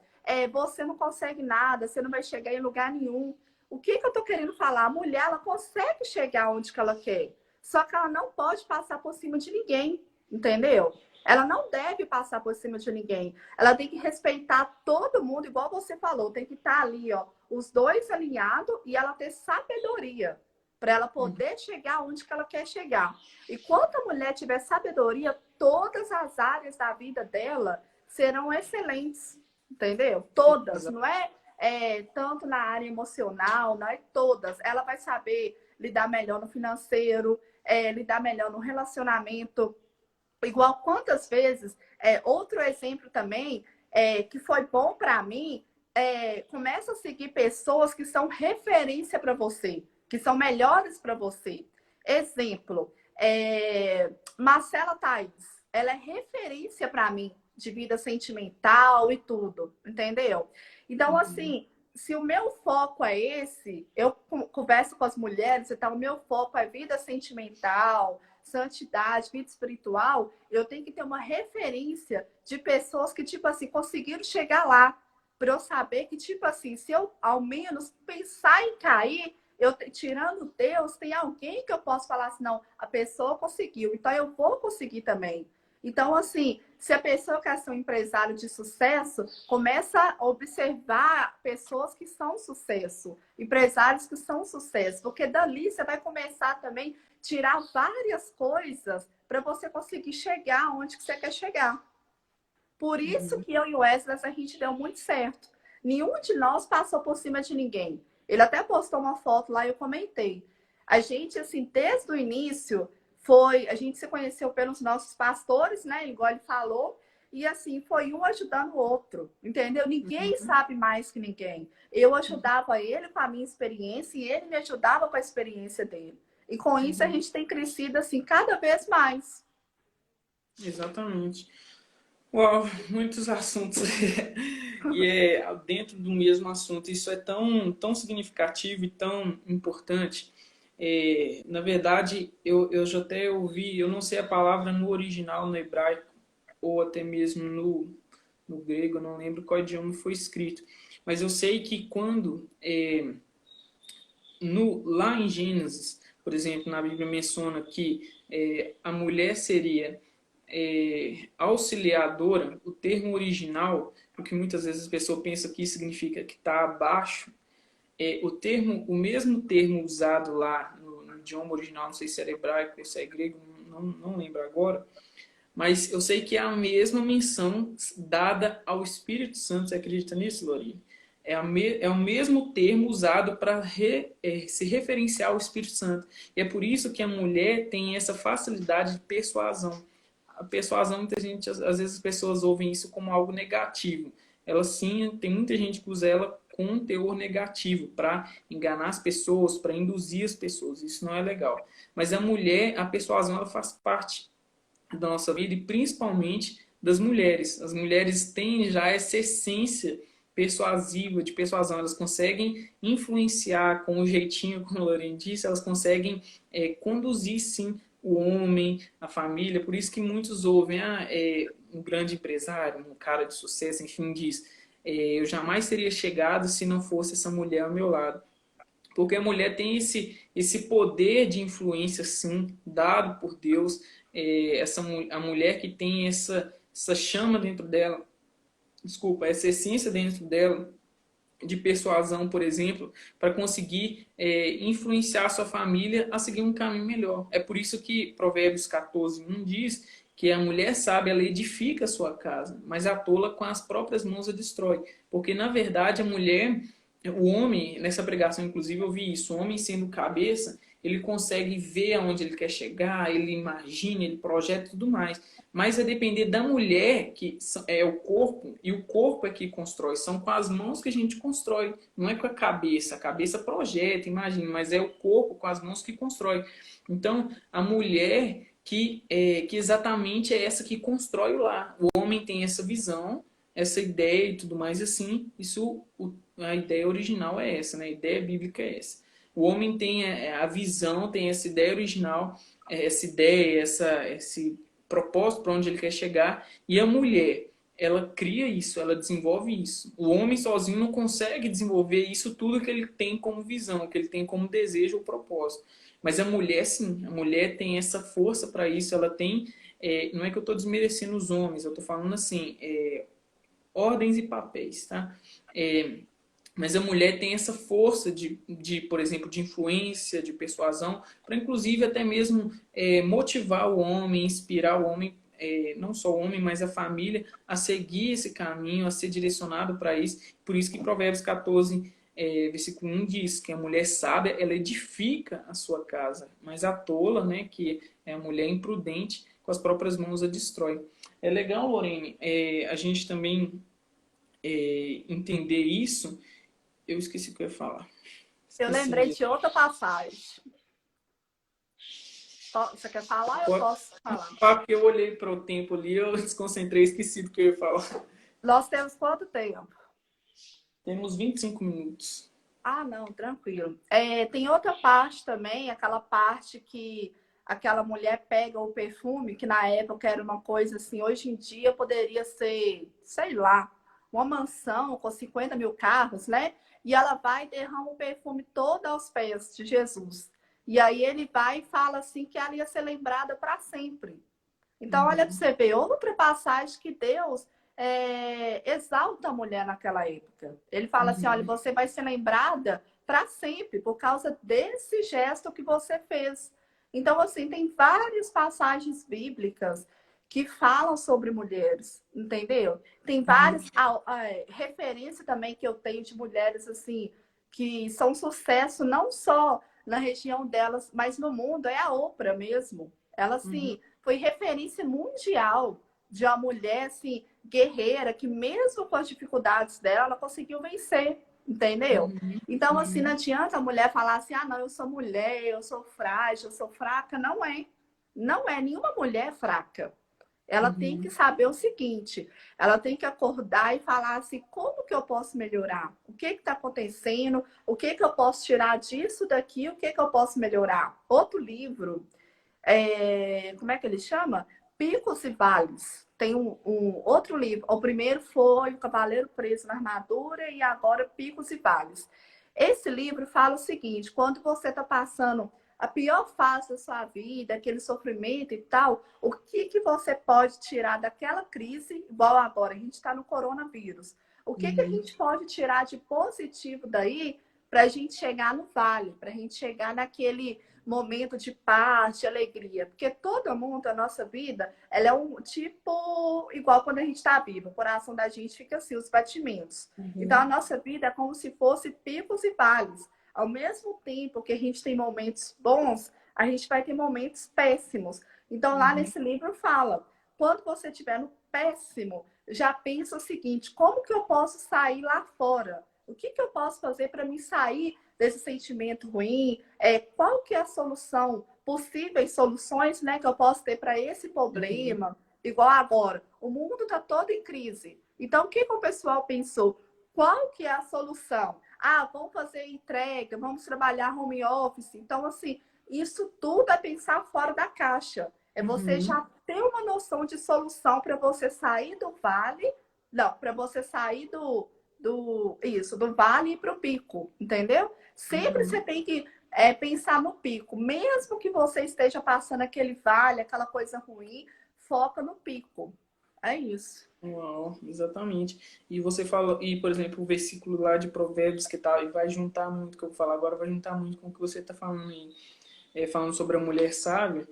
você não consegue nada, você não vai chegar em lugar nenhum. O que eu estou querendo falar? A mulher, ela consegue chegar onde que ela quer, só que ela não pode passar por cima de ninguém, entendeu? Ela não deve passar por cima de ninguém. Ela tem que respeitar todo mundo, igual você falou, tem que estar ali, ó, os dois alinhados e ela ter sabedoria para ela poder chegar onde que ela quer chegar. E quando a mulher tiver sabedoria, todas as áreas da vida dela serão excelentes, entendeu? Todas, não é, tanto na área emocional, não é todas. Ela vai saber lidar melhor no financeiro, lidar melhor no relacionamento. Igual quantas vezes, outro exemplo também, que foi bom para mim, começa a seguir pessoas que são referência para você, que são melhores para você. Exemplo, Marcela Thaís, ela é referência para mim de vida sentimental e tudo, entendeu? Então, assim, se o meu foco é esse, eu converso com as mulheres, então o meu foco é vida sentimental, santidade, vida espiritual, eu tenho que ter uma referência de pessoas que, tipo assim, conseguiram chegar lá, para eu saber que, tipo assim, se eu ao menos pensar em cair, tirando Deus, tem alguém que eu posso falar assim, não, a pessoa conseguiu, então eu vou conseguir também. Então, assim, se a pessoa quer ser um empresário de sucesso, começa a observar pessoas que são sucesso, empresários que são sucesso, porque dali você vai começar também a tirar várias coisas para você conseguir chegar onde que você quer chegar. Por isso Uhum. que eu e o Wesley, a gente deu muito certo. Nenhum de nós passou por cima de ninguém. Ele até postou uma foto lá e eu comentei. A gente, assim, desde o início, a gente se conheceu pelos nossos pastores, né? Igual ele falou. E assim, foi um ajudando o outro, entendeu? Ninguém Uhum. sabe mais que ninguém. Eu ajudava ele com a minha experiência e ele me ajudava com a experiência dele. E com isso a Uhum. gente tem crescido assim cada vez mais. Exatamente. Uau, muitos assuntos. E é dentro do mesmo assunto. Isso é tão significativo e tão importante. Na verdade, eu já até ouvi, eu não sei a palavra no original, no hebraico, ou até mesmo no grego, eu não lembro qual idioma foi escrito. Mas eu sei que quando, lá em Gênesis, por exemplo, na Bíblia menciona que a mulher seria auxiliadora, o termo original, porque muitas vezes a pessoa pensa que isso significa que está abaixo, o mesmo termo usado lá no idioma original, não sei se era hebraico ou se é grego, não lembro agora, mas eu sei que é a mesma menção dada ao Espírito Santo. Você acredita nisso, Lori? É o mesmo termo usado para se referenciar ao Espírito Santo. E é por isso que a mulher tem essa facilidade de persuasão. A persuasão, muita gente, às vezes as pessoas ouvem isso como algo negativo. Ela sim, tem muita gente que usa ela com um teor negativo para enganar as pessoas, para induzir as pessoas. Isso não é legal. Mas a mulher, a persuasão, ela faz parte da nossa vida e principalmente das mulheres. As mulheres têm já essa essência persuasiva, de persuasão. Elas conseguem influenciar com o jeitinho, como a Lorena disse, elas conseguem conduzir sim o homem, a família. Por isso que muitos ouvem, um grande empresário, um cara de sucesso, enfim, diz, eu jamais teria chegado se não fosse essa mulher ao meu lado. Porque a mulher tem esse poder de influência, sim, dado por Deus. A mulher que tem essa chama dentro dela, desculpa, essa essência dentro dela, de persuasão, por exemplo, para conseguir influenciar a sua família a seguir um caminho melhor. É por isso que Provérbios 14:1 diz que a mulher sábia, ela edifica a sua casa, mas a tola com as próprias mãos a destrói. Porque, na verdade, a mulher, o homem, nessa pregação, inclusive, eu vi isso, o homem sendo cabeça, ele consegue ver aonde ele quer chegar, ele imagina, ele projeta e tudo mais. Mas é depender da mulher, que é o corpo, e o corpo é que constrói. São com as mãos que a gente constrói, não é com a cabeça projeta, imagina, mas é o corpo com as mãos que constrói. Então, a mulher que exatamente é essa que constrói o lar. O homem tem essa visão, essa ideia e tudo mais assim, a ideia original é essa, né? A ideia bíblica é essa. O homem tem a visão, tem essa ideia original, essa ideia, esse propósito para onde ele quer chegar, e a mulher, ela cria isso, ela desenvolve isso. O homem sozinho não consegue desenvolver isso tudo que ele tem como visão, que ele tem como desejo ou propósito. Mas a mulher, sim, a mulher tem essa força para isso, ela tem. Não é que eu estou desmerecendo os homens, eu estou falando assim, ordens e papéis, tá? Mas a mulher tem essa força por exemplo, de influência, de persuasão, para inclusive até mesmo motivar o homem, inspirar o homem, não só o homem, mas a família, a seguir esse caminho, a ser direcionado para isso. Por isso que Provérbios 14, versículo 1 diz que a mulher sábia, ela edifica a sua casa, mas a tola, né, que é a mulher imprudente, com as próprias mãos a destrói. É legal, Lorene, a gente também entender isso. Eu esqueci o que eu ia falar. Eu Esqueci lembrei mesmo. de outra passagem. Você quer falar? Eu Pode posso falar. falar, porque eu olhei para o tempo ali, eu desconcentrei, esqueci do que eu ia falar. Nós temos quanto tempo? Temos 25 minutos. Ah, não, tranquilo. Tem outra parte também, aquela parte que aquela mulher pega o perfume, que na época era uma coisa assim, hoje em dia poderia ser, sei lá, uma mansão com 50 mil carros, né? E ela vai e derrama o perfume todo aos pés de Jesus. E aí ele vai e fala assim que ela ia ser lembrada para sempre. Então, olha para Uhum, você ver, outra passagem que Deus exalta a mulher naquela época. Ele fala assim: olha, uhum, você vai ser lembrada para sempre por causa desse gesto que você fez. Então, assim, tem várias passagens bíblicas que falam sobre mulheres, entendeu? Tem uhum, várias referências também que eu tenho de mulheres assim que são sucesso não só na região delas, mas no mundo. É a Oprah mesmo. Ela uhum, assim foi referência mundial de uma mulher assim, guerreira, que mesmo com as dificuldades dela, ela conseguiu vencer, entendeu? uhum, Então, assim, não uhum, adianta a mulher falar assim, ah, não, eu sou mulher, eu sou frágil, eu sou fraca. Não é. Não é. Nenhuma mulher é fraca. Ela tem que uhum, saber o seguinte, ela tem que acordar e falar assim, como que eu posso melhorar? O que está acontecendo? O que que eu posso tirar disso daqui? O que que eu posso melhorar? Outro livro como é que ele chama? Picos e Vales. Tem um outro livro. O primeiro foi O Cavaleiro Preso na Armadura e agora Picos e Vales. Esse livro fala o seguinte: quando você está passando a pior fase da sua vida, aquele sofrimento e tal, o que que você pode tirar daquela crise, igual agora, a gente está no coronavírus. O que que a uhum, gente pode tirar de positivo daí para a gente chegar no vale, para a gente chegar naquele momento de paz, de alegria. Porque todo mundo, a nossa vida, ela é um tipo igual quando a gente está vivo. O coração da gente fica assim, os batimentos. Então, a uhum, nossa vida é como se fosse picos e vales. Ao mesmo tempo que a gente tem momentos bons, a gente vai ter momentos péssimos. Então, lá uhum, nesse livro fala, quando você estiver no péssimo, já pensa o seguinte, como que eu posso sair lá fora? O que que eu posso fazer para me sair desse sentimento ruim? Qual que é a solução? Possíveis soluções, né, que eu posso ter para esse uhum, problema? Igual agora, o mundo está todo em crise. Então, o que que o pessoal pensou? Qual que é a solução? Ah, vamos fazer entrega, vamos trabalhar home office. Então, assim, isso tudo é pensar fora da caixa. É você uhum, já ter uma noção de solução para você sair do vale, não, para você sair do vale e para o pico, entendeu? Sempre você uhum. tem que pensar no pico. Mesmo que você esteja passando aquele vale, aquela coisa ruim, foca no pico. É isso. Uau, exatamente. E você falou, e por exemplo, o versículo lá de Provérbios que tá, e vai juntar muito, que eu vou falar agora, vai juntar muito com o que você está falando aí, falando sobre a mulher sábia.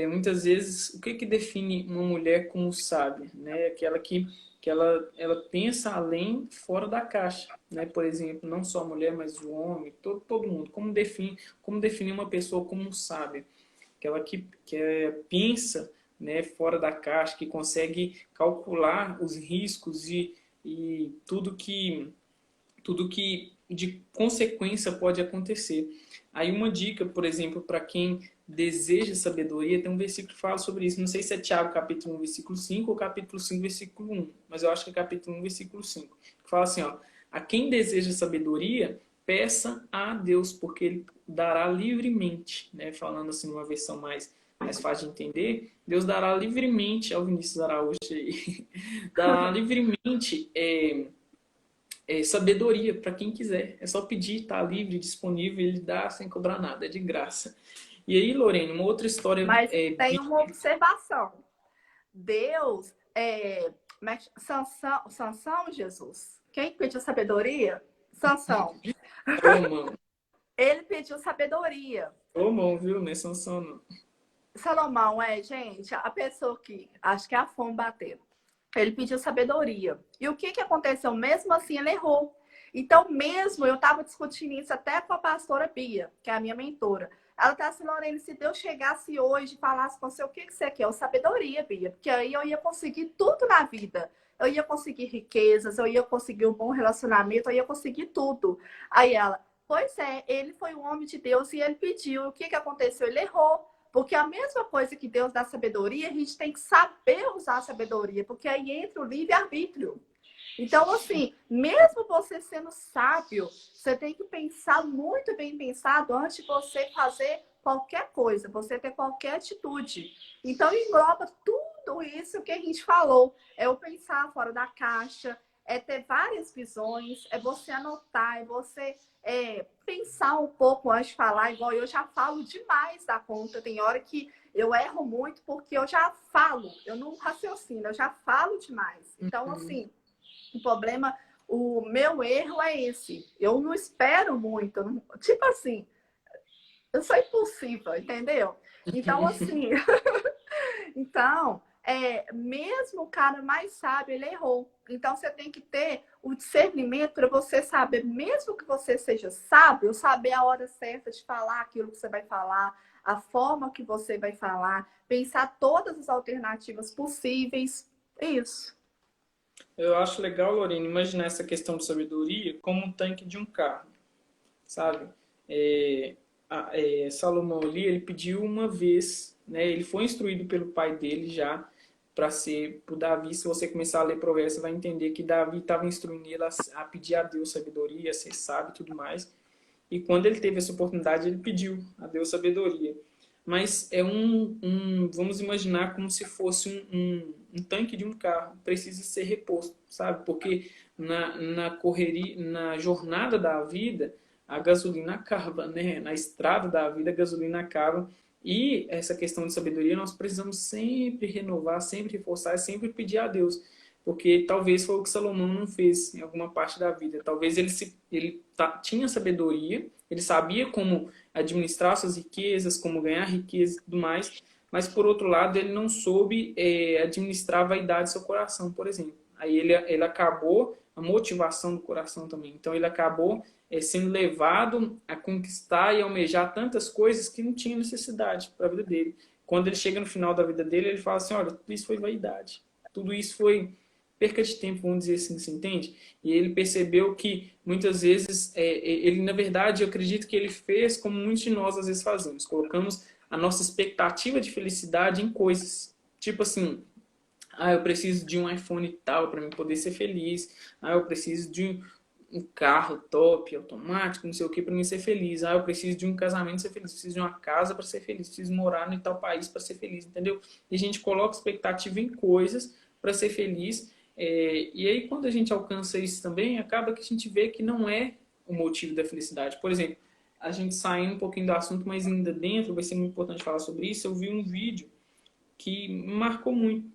Muitas vezes, o que que define uma mulher como sábia, né? Aquela que ela pensa além, fora da caixa, né? Por exemplo, não só a mulher, mas o homem, todo mundo. Como definir uma pessoa como sábia? Aquela que pensa, né, fora da caixa, que consegue calcular os riscos e tudo que de consequência pode acontecer. Aí uma dica, por exemplo, para quem deseja sabedoria, tem um versículo que fala sobre isso. Não sei se é Tiago capítulo 1, versículo 5 ou capítulo 5, versículo 1, mas eu acho que é capítulo 1, versículo 5. Que fala assim, ó: a quem deseja sabedoria, peça a Deus, porque ele dará livremente, né? Falando assim numa versão mais fácil de entender, Deus dará livremente ao Vinícius Araújo aí, dará livremente sabedoria para quem quiser. É só pedir, está livre, disponível, ele dá sem cobrar nada, é de graça. E aí, Lorena, uma outra história Mas tem uma observação. Deus, Sansão, Jesus. Quem pediu sabedoria? Sansão. Salomão. Ele pediu sabedoria. Salomão, viu? Não é Sansão, não. Salomão, gente, a pessoa que acho que é a fome bateu. Ele pediu sabedoria. E o que que aconteceu? Mesmo assim, ele errou. Então, mesmo eu estava discutindo isso até com a pastora Bia, que é a minha mentora. Ela tá assim, Lorena, se Deus chegasse hoje e falasse com você o que que você quer? Eu, sabedoria, Bia, porque aí eu ia conseguir tudo na vida. Eu ia conseguir riquezas, eu ia conseguir um bom relacionamento, eu ia conseguir tudo. Aí ela, pois é, ele foi um homem de Deus e ele pediu. O que que aconteceu? Ele errou. Porque a mesma coisa que Deus dá sabedoria, a gente tem que saber usar a sabedoria, porque aí entra o livre-arbítrio. Então, assim, mesmo você sendo sábio, você tem que pensar muito bem pensado antes de você fazer qualquer coisa, você ter qualquer atitude. Então, engloba tudo isso que a gente falou. É o pensar fora da caixa, é ter várias visões, é você anotar, é você pensar um pouco antes de falar. Igual eu já falo demais da conta. Tem hora que eu erro muito porque eu já falo, eu não raciocino, eu já falo demais. Então, Uhum. assim, o problema, o meu erro é esse. Eu não espero muito. Tipo assim, eu sou impulsiva, entendeu? Então, assim, então, mesmo o cara mais sábio, ele errou. Então, você tem que ter o discernimento para você saber, mesmo que você seja sábio, saber a hora certa de falar aquilo que você vai falar, a forma que você vai falar, pensar todas as alternativas possíveis. Isso. Eu acho legal, Lorena, imaginar essa questão de sabedoria como um tanque de um carro, sabe? É, Salomão ali, ele pediu uma vez, né? Ele foi instruído pelo pai dele já para ser por Davi. Se você começar a ler Provérbios, você vai entender que Davi estava instruindo ele a pedir a Deus sabedoria, a ser sábio e tudo mais. E quando ele teve essa oportunidade, ele pediu a Deus sabedoria. Mas é vamos imaginar como se fosse um tanque de um carro, precisa ser reposto, sabe? Porque na correria, na jornada da vida, a gasolina acaba, né? Na estrada da vida, a gasolina acaba. E essa questão de sabedoria nós precisamos sempre renovar, sempre reforçar, sempre pedir a Deus. Porque talvez foi o que Salomão não fez em alguma parte da vida. Talvez tinha sabedoria, ele sabia como administrar suas riquezas, como ganhar riqueza e tudo mais, mas por outro lado ele não soube administrar a vaidade do seu coração, por exemplo. Aí ele acabou, a motivação do coração também, então ele acabou sendo levado a conquistar e almejar tantas coisas que não tinha necessidade para a vida dele. Quando ele chega no final da vida dele, ele fala assim, olha, tudo isso foi vaidade, tudo isso foi perca de tempo, vamos dizer assim, você entende? E ele percebeu que muitas vezes, ele na verdade, eu acredito que ele fez como muitos de nós às vezes fazemos, colocamos a nossa expectativa de felicidade em coisas, tipo assim, eu preciso de um iPhone tal para me poder ser feliz, eu preciso de um carro top, automático, não sei o que, para mim ser feliz, eu preciso de um casamento para ser feliz, preciso de uma casa para ser feliz, preciso morar em tal país para ser feliz, entendeu? E a gente coloca expectativa em coisas para ser feliz, e aí quando a gente alcança isso também, acaba que a gente vê que não é o motivo da felicidade. Por exemplo, a gente saindo um pouquinho do assunto, mas ainda dentro, vai ser muito importante falar sobre isso, eu vi um vídeo que me marcou muito.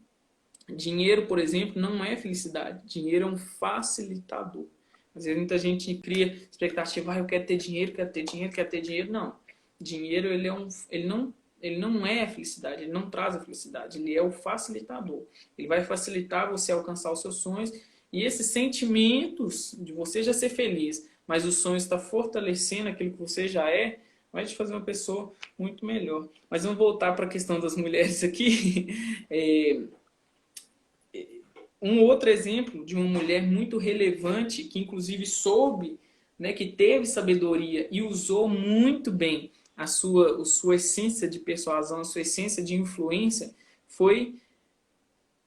Dinheiro, por exemplo, não é felicidade. Dinheiro é um facilitador. Às vezes muita gente cria expectativa, eu quero ter dinheiro, quero ter dinheiro, quero ter dinheiro. Não. Dinheiro, ele não é a felicidade, ele não traz a felicidade, ele é o facilitador. Ele vai facilitar você alcançar os seus sonhos e esses sentimentos de você já ser feliz, mas o sonho está fortalecendo aquilo que você já é, vai te fazer uma pessoa muito melhor. Mas vamos voltar para a questão das mulheres aqui. Um outro exemplo de uma mulher muito relevante, que inclusive soube, né, que teve sabedoria e usou muito bem a sua essência de persuasão, a sua essência de influência, foi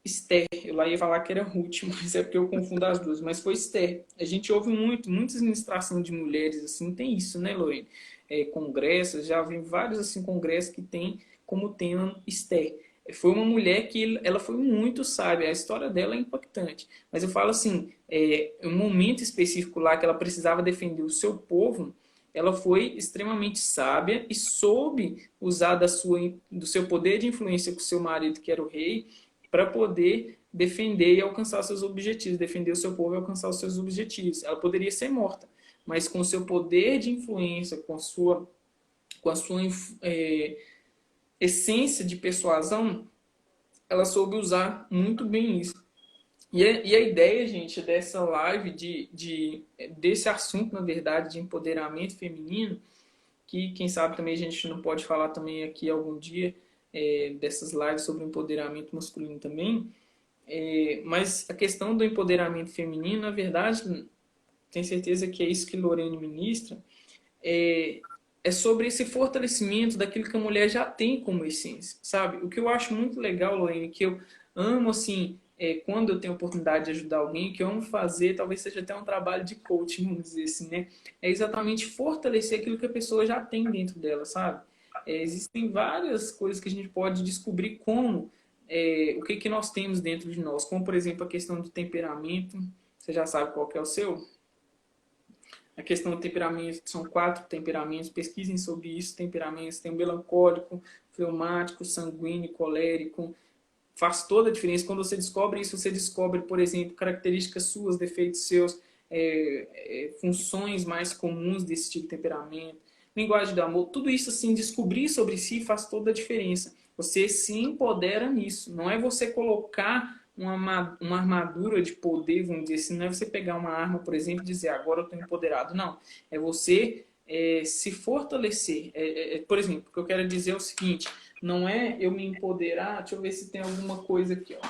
Esther. Eu lá ia falar que era Ruth, mas é porque eu confundo as duas. Mas foi Esther. A gente ouve muitas ministrações de mulheres assim, tem isso, né, Lorene? Congressos, já vi vários assim congressos que tem como tema Esther. Foi uma mulher que ela foi muito sábia, a história dela é impactante. Mas eu falo assim, um momento específico lá que ela precisava defender o seu povo, ela foi extremamente sábia e soube usar do seu poder de influência com o seu marido, que era o rei, para poder defender e alcançar seus objetivos, defender o seu povo e alcançar os seus objetivos. Ela poderia ser morta, mas com o seu poder de influência, com a sua essência de persuasão, ela soube usar muito bem isso. E a ideia, gente, dessa live, desse assunto, na verdade, de empoderamento feminino, que quem sabe também a gente não pode falar também aqui algum dia dessas lives sobre empoderamento masculino também, mas a questão do empoderamento feminino, na verdade, tenho certeza que é isso que Lorene ministra, é, é sobre esse fortalecimento daquilo que a mulher já tem como essência, sabe? O que eu acho muito legal, Lorene, que eu amo, assim, quando eu tenho a oportunidade de ajudar alguém, o que eu amo fazer, talvez seja até um trabalho de coaching, vamos dizer assim, né? É exatamente fortalecer aquilo que a pessoa já tem dentro dela, sabe? Existem várias coisas que a gente pode descobrir como, o que nós temos dentro de nós, como, por exemplo, a questão do temperamento. Você já sabe qual que é o seu? A questão do temperamento, são 4 temperamentos, pesquisem sobre isso, temperamentos, tem o melancólico, fleumático, sanguíneo, colérico, faz toda a diferença. Quando você descobre isso, você descobre, por exemplo, características suas, defeitos seus, funções mais comuns desse tipo de temperamento, linguagem do amor, tudo isso assim, descobrir sobre si faz toda a diferença. Você se empodera nisso, não é você colocar uma armadura de poder, vamos dizer assim, não é você pegar uma arma, por exemplo, e dizer agora eu estou empoderado, não. É você se fortalecer. Por exemplo, o que eu quero dizer é o seguinte, não é eu me empoderar, deixa eu ver se tem alguma coisa aqui, ó.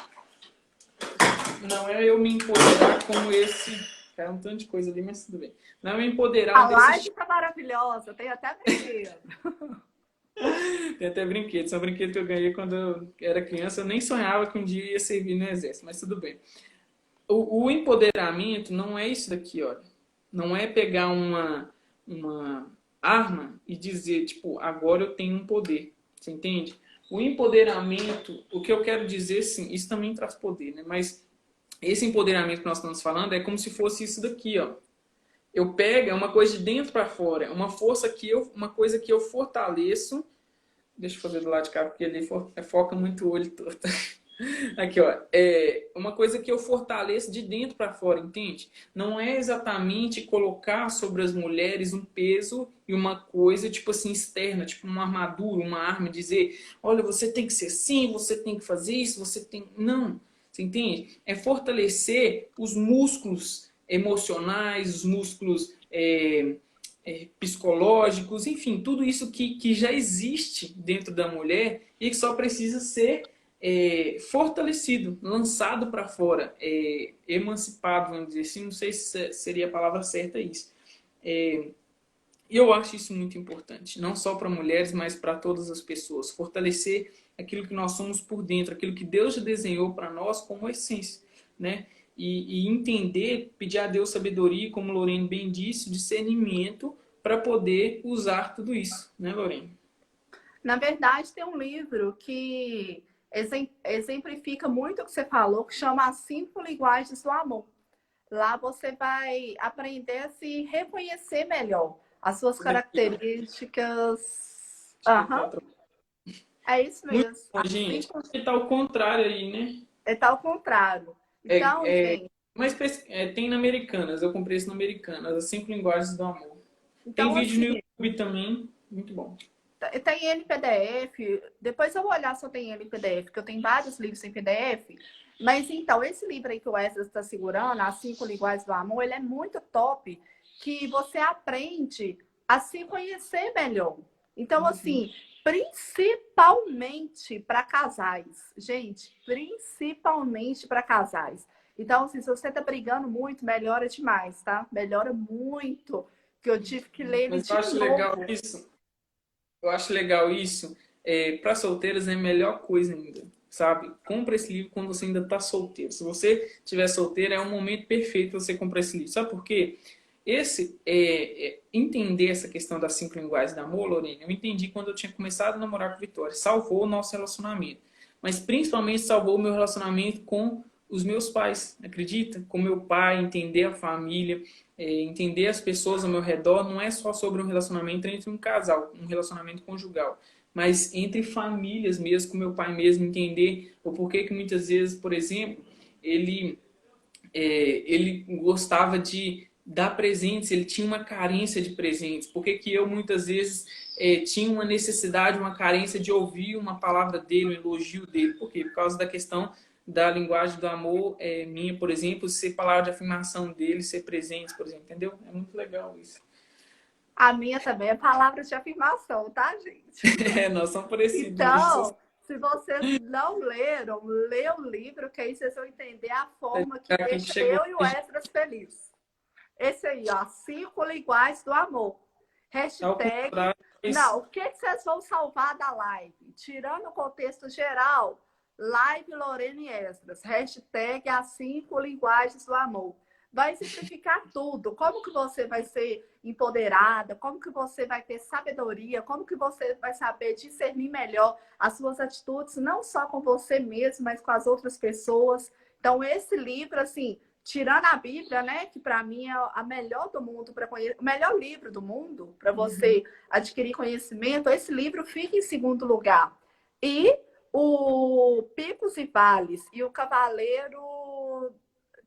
Não é eu me empoderar como esse... Cara, um tanto de coisa ali, mas tudo bem. Não é me empoderar A desse... live tá maravilhosa, tem até brinquedo. Tem até brinquedos. São brinquedos que eu ganhei quando eu era criança. Eu nem sonhava que um dia ia servir no exército, mas tudo bem. O empoderamento não é isso daqui, olha. Não é pegar uma arma e dizer, tipo, agora eu tenho um poder. Você entende? O empoderamento, o que eu quero dizer, sim, isso também traz poder, né? Mas esse empoderamento que nós estamos falando é como se fosse isso daqui, ó. Eu pego, é uma coisa de dentro para fora, é uma força uma coisa que eu fortaleço. Deixa eu fazer do lado de cá, porque ele foca muito o olho todo. Aqui, ó. É uma coisa que eu fortaleço de dentro para fora, entende? Não é exatamente colocar sobre as mulheres um peso e uma coisa, tipo assim, externa, tipo uma armadura, uma arma, dizer, olha, você tem que ser assim, você tem que fazer isso, você tem... Não, você entende? É fortalecer os músculos emocionais, os músculos psicológicos, enfim, tudo isso que já existe dentro da mulher e que só precisa ser fortalecido, lançado para fora, emancipado, vamos dizer assim, não sei se seria a palavra certa isso. E eu acho isso muito importante, não só para mulheres, mas para todas as pessoas. Fortalecer aquilo que nós somos por dentro, aquilo que Deus já desenhou para nós como essência, né? E entender, pedir a Deus sabedoria, como Lorene bem disse, discernimento para poder usar tudo isso, né, Lorene? Na verdade, tem um livro que exemplifica muito o que você falou, que chama As 5 Linguagens do Amor. Lá você vai aprender a se reconhecer melhor, as suas características. Aham, é isso Muito mesmo. bom, gente. Está ao contrário aí, né? Tá ao contrário. Então, gente. Mas tem na Americanas, eu comprei isso na Americanas, As 5 Linguagens do Amor. Tem Então, vídeo no assim, YouTube também, muito bom. tem ele em PDF. Depois eu vou olhar se eu tenho ele em PDF, porque eu tenho vários livros em PDF. Mas então, esse livro aí que o Wesley está segurando, As 5 Linguagens do Amor, ele é muito top, que você aprende a se conhecer melhor. Então, assim, principalmente para casais. Gente, principalmente para casais. Então, assim, se você está brigando muito, melhora demais, tá? Melhora muito. Que eu tive que ler ele Mas de novo. eu acho legal isso. Para solteiros é a melhor coisa ainda, sabe? Compra esse livro quando você ainda está solteiro. Se você estiver solteiro, é um momento perfeito você comprar esse livro. Sabe por quê? Entender essa questão das 5 linguagens do amor, Lorena, eu entendi quando eu tinha começado a namorar com a Vitória. Salvou o nosso relacionamento. Mas principalmente salvou o meu relacionamento com os meus pais, acredita? Com meu pai, entender a família, entender as pessoas ao meu redor. Não é só sobre um relacionamento entre um casal, um relacionamento conjugal, mas entre famílias mesmo, com meu pai mesmo, entender o porquê que muitas vezes, por exemplo, ele gostava de dar presentes, ele tinha uma carência de presentes. Por que eu muitas vezes tinha uma necessidade, uma carência de ouvir uma palavra dele, um elogio dele? Por quê? Por causa da questão da linguagem do amor minha, por exemplo, ser palavra de afirmação dele, ser presente, por exemplo, entendeu? É muito legal isso. A minha também é palavra de afirmação, tá, gente? Nós somos parecidos. Então, se vocês não leram, lê o livro, que aí vocês vão entender a forma que deixa eu e o Esdras felizes. Esse aí, ó, 5 linguagens do amor. Hashtag. Não, o que vocês vão salvar da live? Tirando o contexto geral, Live Lorene Esdras, hashtag as 5 linguagens do amor. Vai simplificar tudo. Como que você vai ser empoderada, como que você vai ter sabedoria, como que você vai saber discernir melhor as suas atitudes, não só com você mesmo, mas com as outras pessoas. Então, esse livro, assim, tirando a Bíblia, né, que para mim é a melhor do mundo para conhecer, o melhor livro do mundo para você adquirir conhecimento, esse livro fica em segundo lugar. E o Picos e Vales e o Cavaleiro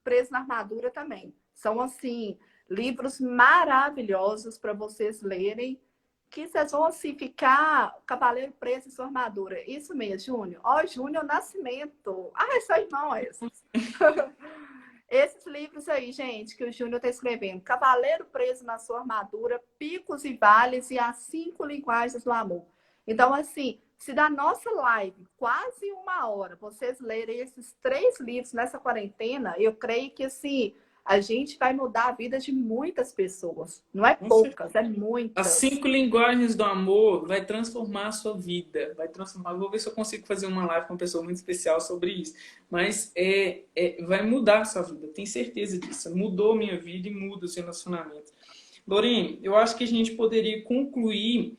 Preso na Armadura também. São, assim, livros maravilhosos para vocês lerem, que vocês vão, assim, ficar Cavaleiro Preso em sua armadura. Isso mesmo, Júnior. Ó, Júnior Nascimento. Ah, é seu irmão esse. Esses livros aí, gente, que o Júnior está escrevendo. Cavaleiro Preso na Sua Armadura, Picos e Vales e as 5 Linguagens do Amor. Então, assim, se da nossa live, quase 1 hora, vocês lerem esses 3 livros nessa quarentena, eu creio que, assim, a gente vai mudar a vida de muitas pessoas. Não é poucas, é As muitas. 5 linguagens do amor vai transformar a sua vida. Vai transformar. Vou ver se eu consigo fazer uma live com uma pessoa muito especial sobre isso. Mas vai mudar a sua vida. Tenho certeza disso. Mudou a minha vida e muda os relacionamentos. Lorene, eu acho que a gente poderia concluir,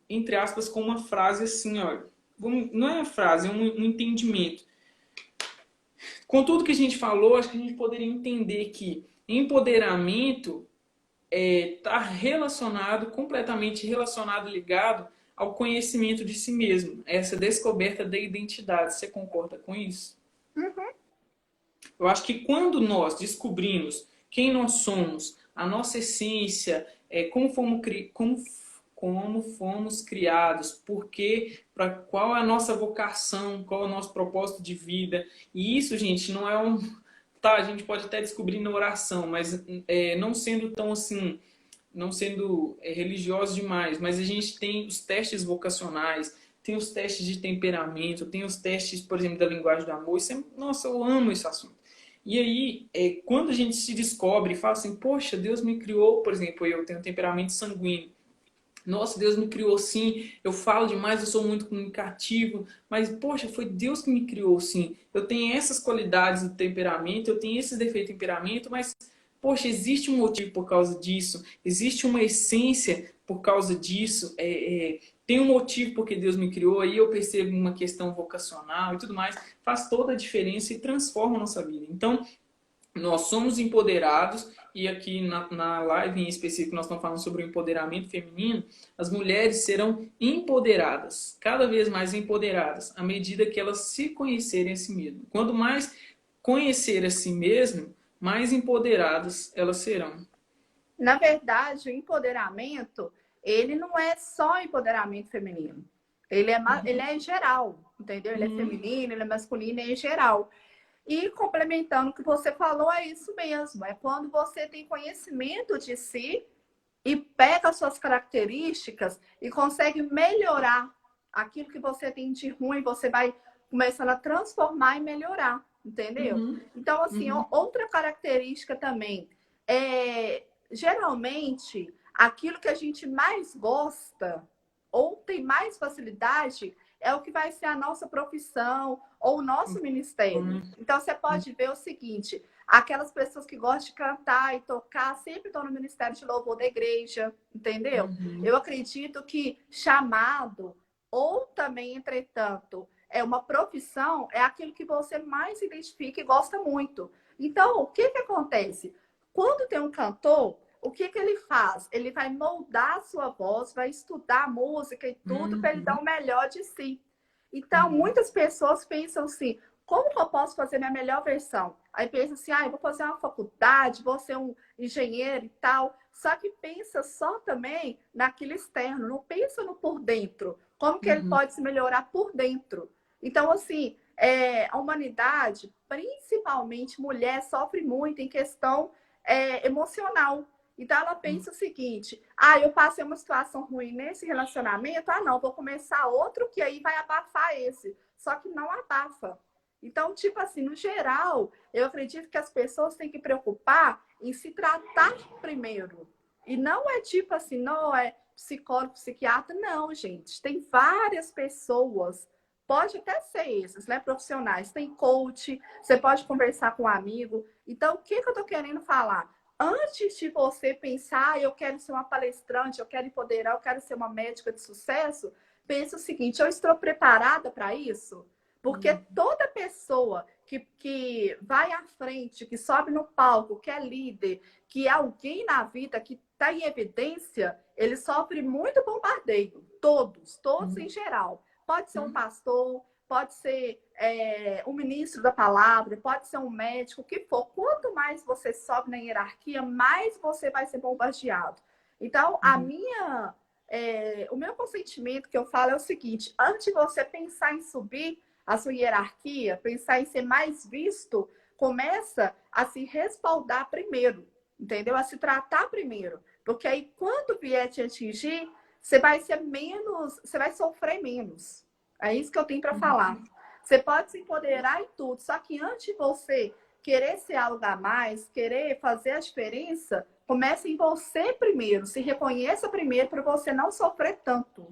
entre aspas, com uma frase assim, olha. Não é uma frase, é um entendimento. Com tudo que a gente falou, acho que a gente poderia entender que empoderamento está relacionado, completamente relacionado, ligado ao conhecimento de si mesmo, essa descoberta da identidade. Você concorda com isso? Uhum. Eu acho que quando nós descobrimos quem nós somos, a nossa essência, como fomos criados, qual é a nossa vocação, qual é o nosso propósito de vida. E isso, gente, não é um... Tá, a gente pode até descobrir na oração, mas não sendo tão assim, não sendo religioso demais, mas a gente tem os testes vocacionais, tem os testes de temperamento, tem os testes, por exemplo, da linguagem do amor. Nossa, eu amo esse assunto. E aí, quando a gente se descobre e fala assim, poxa, Deus me criou, por exemplo, eu tenho um temperamento sanguíneo. Nossa, Deus me criou assim, eu falo demais, eu sou muito comunicativo, mas, poxa, foi Deus que me criou assim. Eu tenho essas qualidades do temperamento, eu tenho esses defeitos de temperamento, mas, poxa, existe um motivo por causa disso, existe uma essência por causa disso, tem um motivo porque Deus me criou, aí eu percebo uma questão vocacional e tudo mais, faz toda a diferença e transforma a nossa vida. Então, nós somos empoderados, e aqui na live em específico nós estamos falando sobre o empoderamento feminino. As mulheres serão empoderadas, cada vez mais empoderadas, à medida que elas se conhecerem a si mesmas. Quanto mais conhecer a si mesmo, mais empoderadas elas serão. Na verdade, o empoderamento, ele não é só empoderamento feminino. Ele é em geral, entendeu? Ele é feminino, ele é masculino, é em geral. E complementando o que você falou, é isso mesmo. É quando você tem conhecimento de si e pega as suas características e consegue melhorar aquilo que você tem de ruim, você vai começando a transformar e melhorar, entendeu? Então, assim, outra característica também é, geralmente, aquilo que a gente mais gosta ou tem mais facilidade é o que vai ser a nossa profissão ou o nosso ministério. Então, você pode ver o seguinte: aquelas pessoas que gostam de cantar e tocar sempre estão no ministério de louvor da igreja, entendeu? Eu acredito que chamado ou também, entretanto, é uma profissão, é aquilo que você mais se identifica e gosta muito. Então, o que acontece? Quando tem um cantor, o que ele faz? Ele vai moldar a sua voz, vai estudar música e tudo para ele dar o melhor de si. Então, muitas pessoas pensam assim: como que eu posso fazer minha melhor versão? Aí pensa assim: eu vou fazer uma faculdade, vou ser um engenheiro e tal. Só que pensa só também naquilo externo, não pensa no por dentro. Como que ele pode se melhorar por dentro? Então, assim, a humanidade, principalmente mulher, sofre muito em questão emocional. Então ela pensa o seguinte: eu passei uma situação ruim nesse relacionamento, não, vou começar outro que aí vai abafar esse. Só que não abafa. Então, tipo assim, no geral, eu acredito que as pessoas têm que preocupar em se tratar primeiro. E não é tipo assim, não é psicólogo, psiquiatra, não, gente. Tem várias pessoas Pode até ser esses, né? Profissionais. Tem coach, você pode conversar com um amigo. Então, o que que eu tô querendo falar? Antes de você pensar, eu quero ser uma palestrante, eu quero empoderar, eu quero ser uma médica de sucesso, pense o seguinte, eu estou preparada para isso? Porque toda pessoa que vai à frente, que sobe no palco, que é líder, que é alguém na vida que está em evidência, ele sofre muito bombardeio. Todos em geral. Pode ser um pastor, pode ser um ministro da palavra, pode ser um médico, o que for. Quanto mais você sobe na hierarquia, mais você vai ser bombardeado. Então, o meu consentimento que eu falo é o seguinte: antes de você pensar em subir a sua hierarquia, pensar em ser mais visto, começa a se respaldar primeiro, entendeu? A se tratar primeiro. Porque aí, quando vier te atingir, você vai ser menos, você vai sofrer menos. É isso que eu tenho para falar. Você pode se empoderar e tudo, só que antes de você querer ser algo a mais, querer fazer a diferença, comece em você primeiro, se reconheça primeiro para você não sofrer tanto.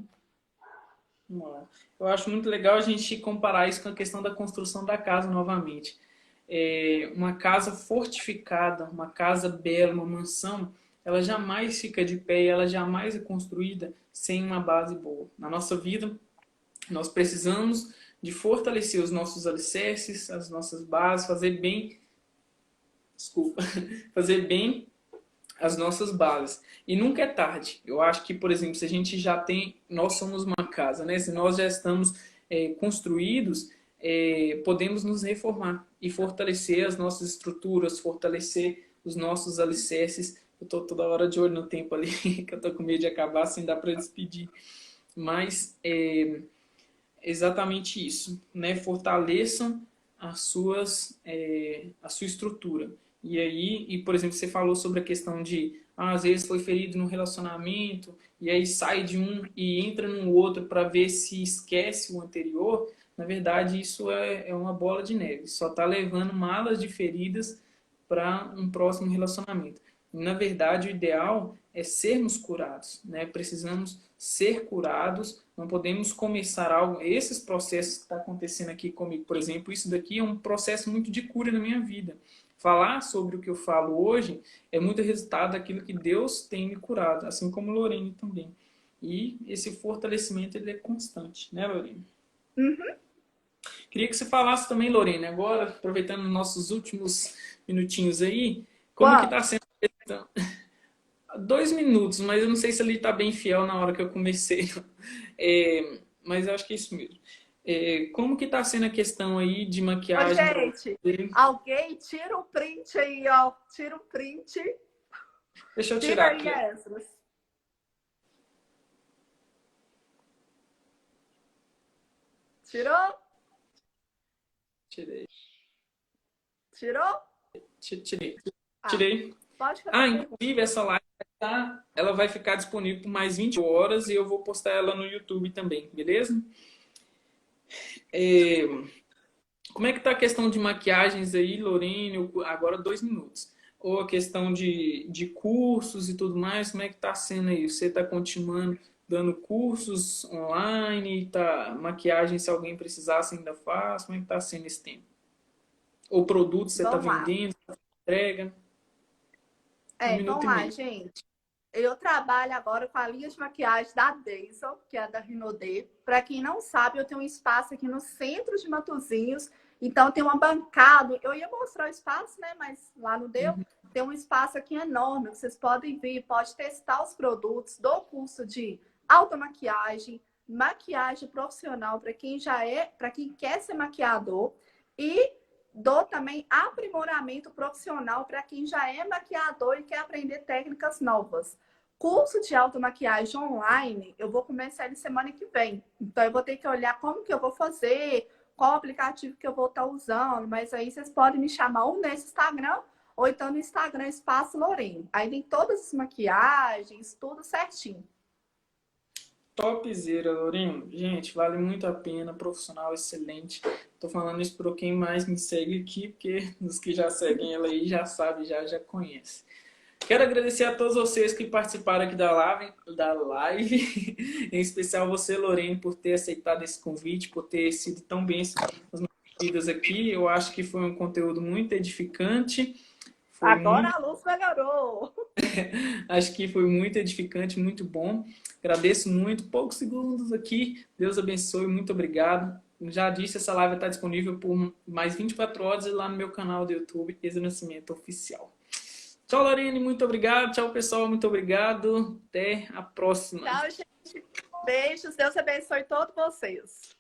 Eu acho muito legal a gente comparar isso com a questão da construção da casa novamente. Uma casa fortificada, uma casa bela, uma mansão, ela jamais fica de pé e ela jamais é construída sem uma base boa. Na nossa vida, nós precisamos de fortalecer os nossos alicerces, as nossas bases, fazer bem as nossas bases. E nunca é tarde. Eu acho que, por exemplo, se a gente já tem, nós somos uma casa, né? Se nós já estamos construídos, podemos nos reformar e fortalecer as nossas estruturas, fortalecer os nossos alicerces. Eu estou toda hora de olho no tempo ali, que eu estou com medo de acabar sem dar para despedir. Mas exatamente isso, né? Fortaleçam a sua estrutura. E aí, por exemplo, você falou sobre a questão de às vezes foi ferido num relacionamento e aí sai de um e entra no outro para ver se esquece o anterior. Na verdade, isso é uma bola de neve. Só está levando malas de feridas para um próximo relacionamento. Na verdade, o ideal é sermos curados, né? Precisamos ser curados, não podemos começar algo. Esses processos que estão acontecendo aqui comigo, por exemplo, isso daqui é um processo muito de cura na minha vida. Falar sobre o que eu falo hoje é muito resultado daquilo que Deus tem me curado, assim como Lorene também. E esse fortalecimento ele é constante, né, Lorene? Uhum. Queria que você falasse também, Lorene, agora, aproveitando nossos últimos minutinhos aí, como que está sendo a questão? 2 minutos, mas eu não sei se ele está bem fiel na hora que eu comecei. Mas eu acho que é isso mesmo. Como que está sendo a questão aí de Ô, maquiagem? gente, alguém tira o print aí, ó. Tira o print. Deixa eu Tira tirar aí, aqui. Esdras. Tirou? Tirei. Tirou? Tirei. Ah, Tirei. pode fazer pergunta. Inclusive essa live ela vai ficar disponível por mais 20 horas e eu vou postar ela no YouTube também, beleza? Como é que tá a questão de maquiagens aí, Lorene? Agora 2 minutos. Ou a questão de cursos e tudo mais, como é que tá sendo aí? Você está continuando dando cursos online? Tá, maquiagem, se alguém precisasse, ainda faz? Como é que tá sendo esse tempo? Ou produtos você está Vamos lá. vendendo, entrega? Um minuto Vamos e lá, meio. gente. Eu trabalho agora com a linha de maquiagem da Daisel, que é da Rinodê. Para quem não sabe, eu tenho um espaço aqui no centro de Matozinhos. Então, tem uma bancada. Eu ia mostrar o espaço, né? Mas lá não deu. Tem um espaço aqui enorme. Vocês podem vir, pode testar os produtos. Dou curso de automaquiagem, maquiagem profissional para quem quer ser maquiador. E dou também aprimoramento profissional para quem já é maquiador e quer aprender técnicas novas. Curso de automaquiagem online, eu vou começar ele semana que vem. Então, eu vou ter que olhar como que eu vou fazer, qual aplicativo que eu vou estar usando. Mas aí vocês podem me chamar ou nesse Instagram, ou então no Instagram Espaço Lorene. Aí tem todas as maquiagens, tudo certinho. Topzera, Lourinho. Gente, vale muito a pena, profissional excelente. Tô falando isso para quem mais me segue aqui, porque os que já seguem ela aí já sabe, já conhece. Quero agradecer a todos vocês que participaram aqui da live, em especial você, Lorene, por ter aceitado esse convite, por ter sido tão bem nas vidas aqui. Eu acho que foi um conteúdo muito edificante. Foi Agora muito, a luz melhorou. acho que foi muito edificante, muito bom. Agradeço muito. Poucos segundos aqui. Deus abençoe, muito obrigado. Já disse, essa live está disponível por mais 24 horas lá no meu canal do YouTube, Eza Nascimento Oficial. Tchau, Lorene, muito obrigado. Tchau, pessoal, muito obrigado. Até a próxima. Tchau, gente. Beijos. Deus abençoe todos vocês.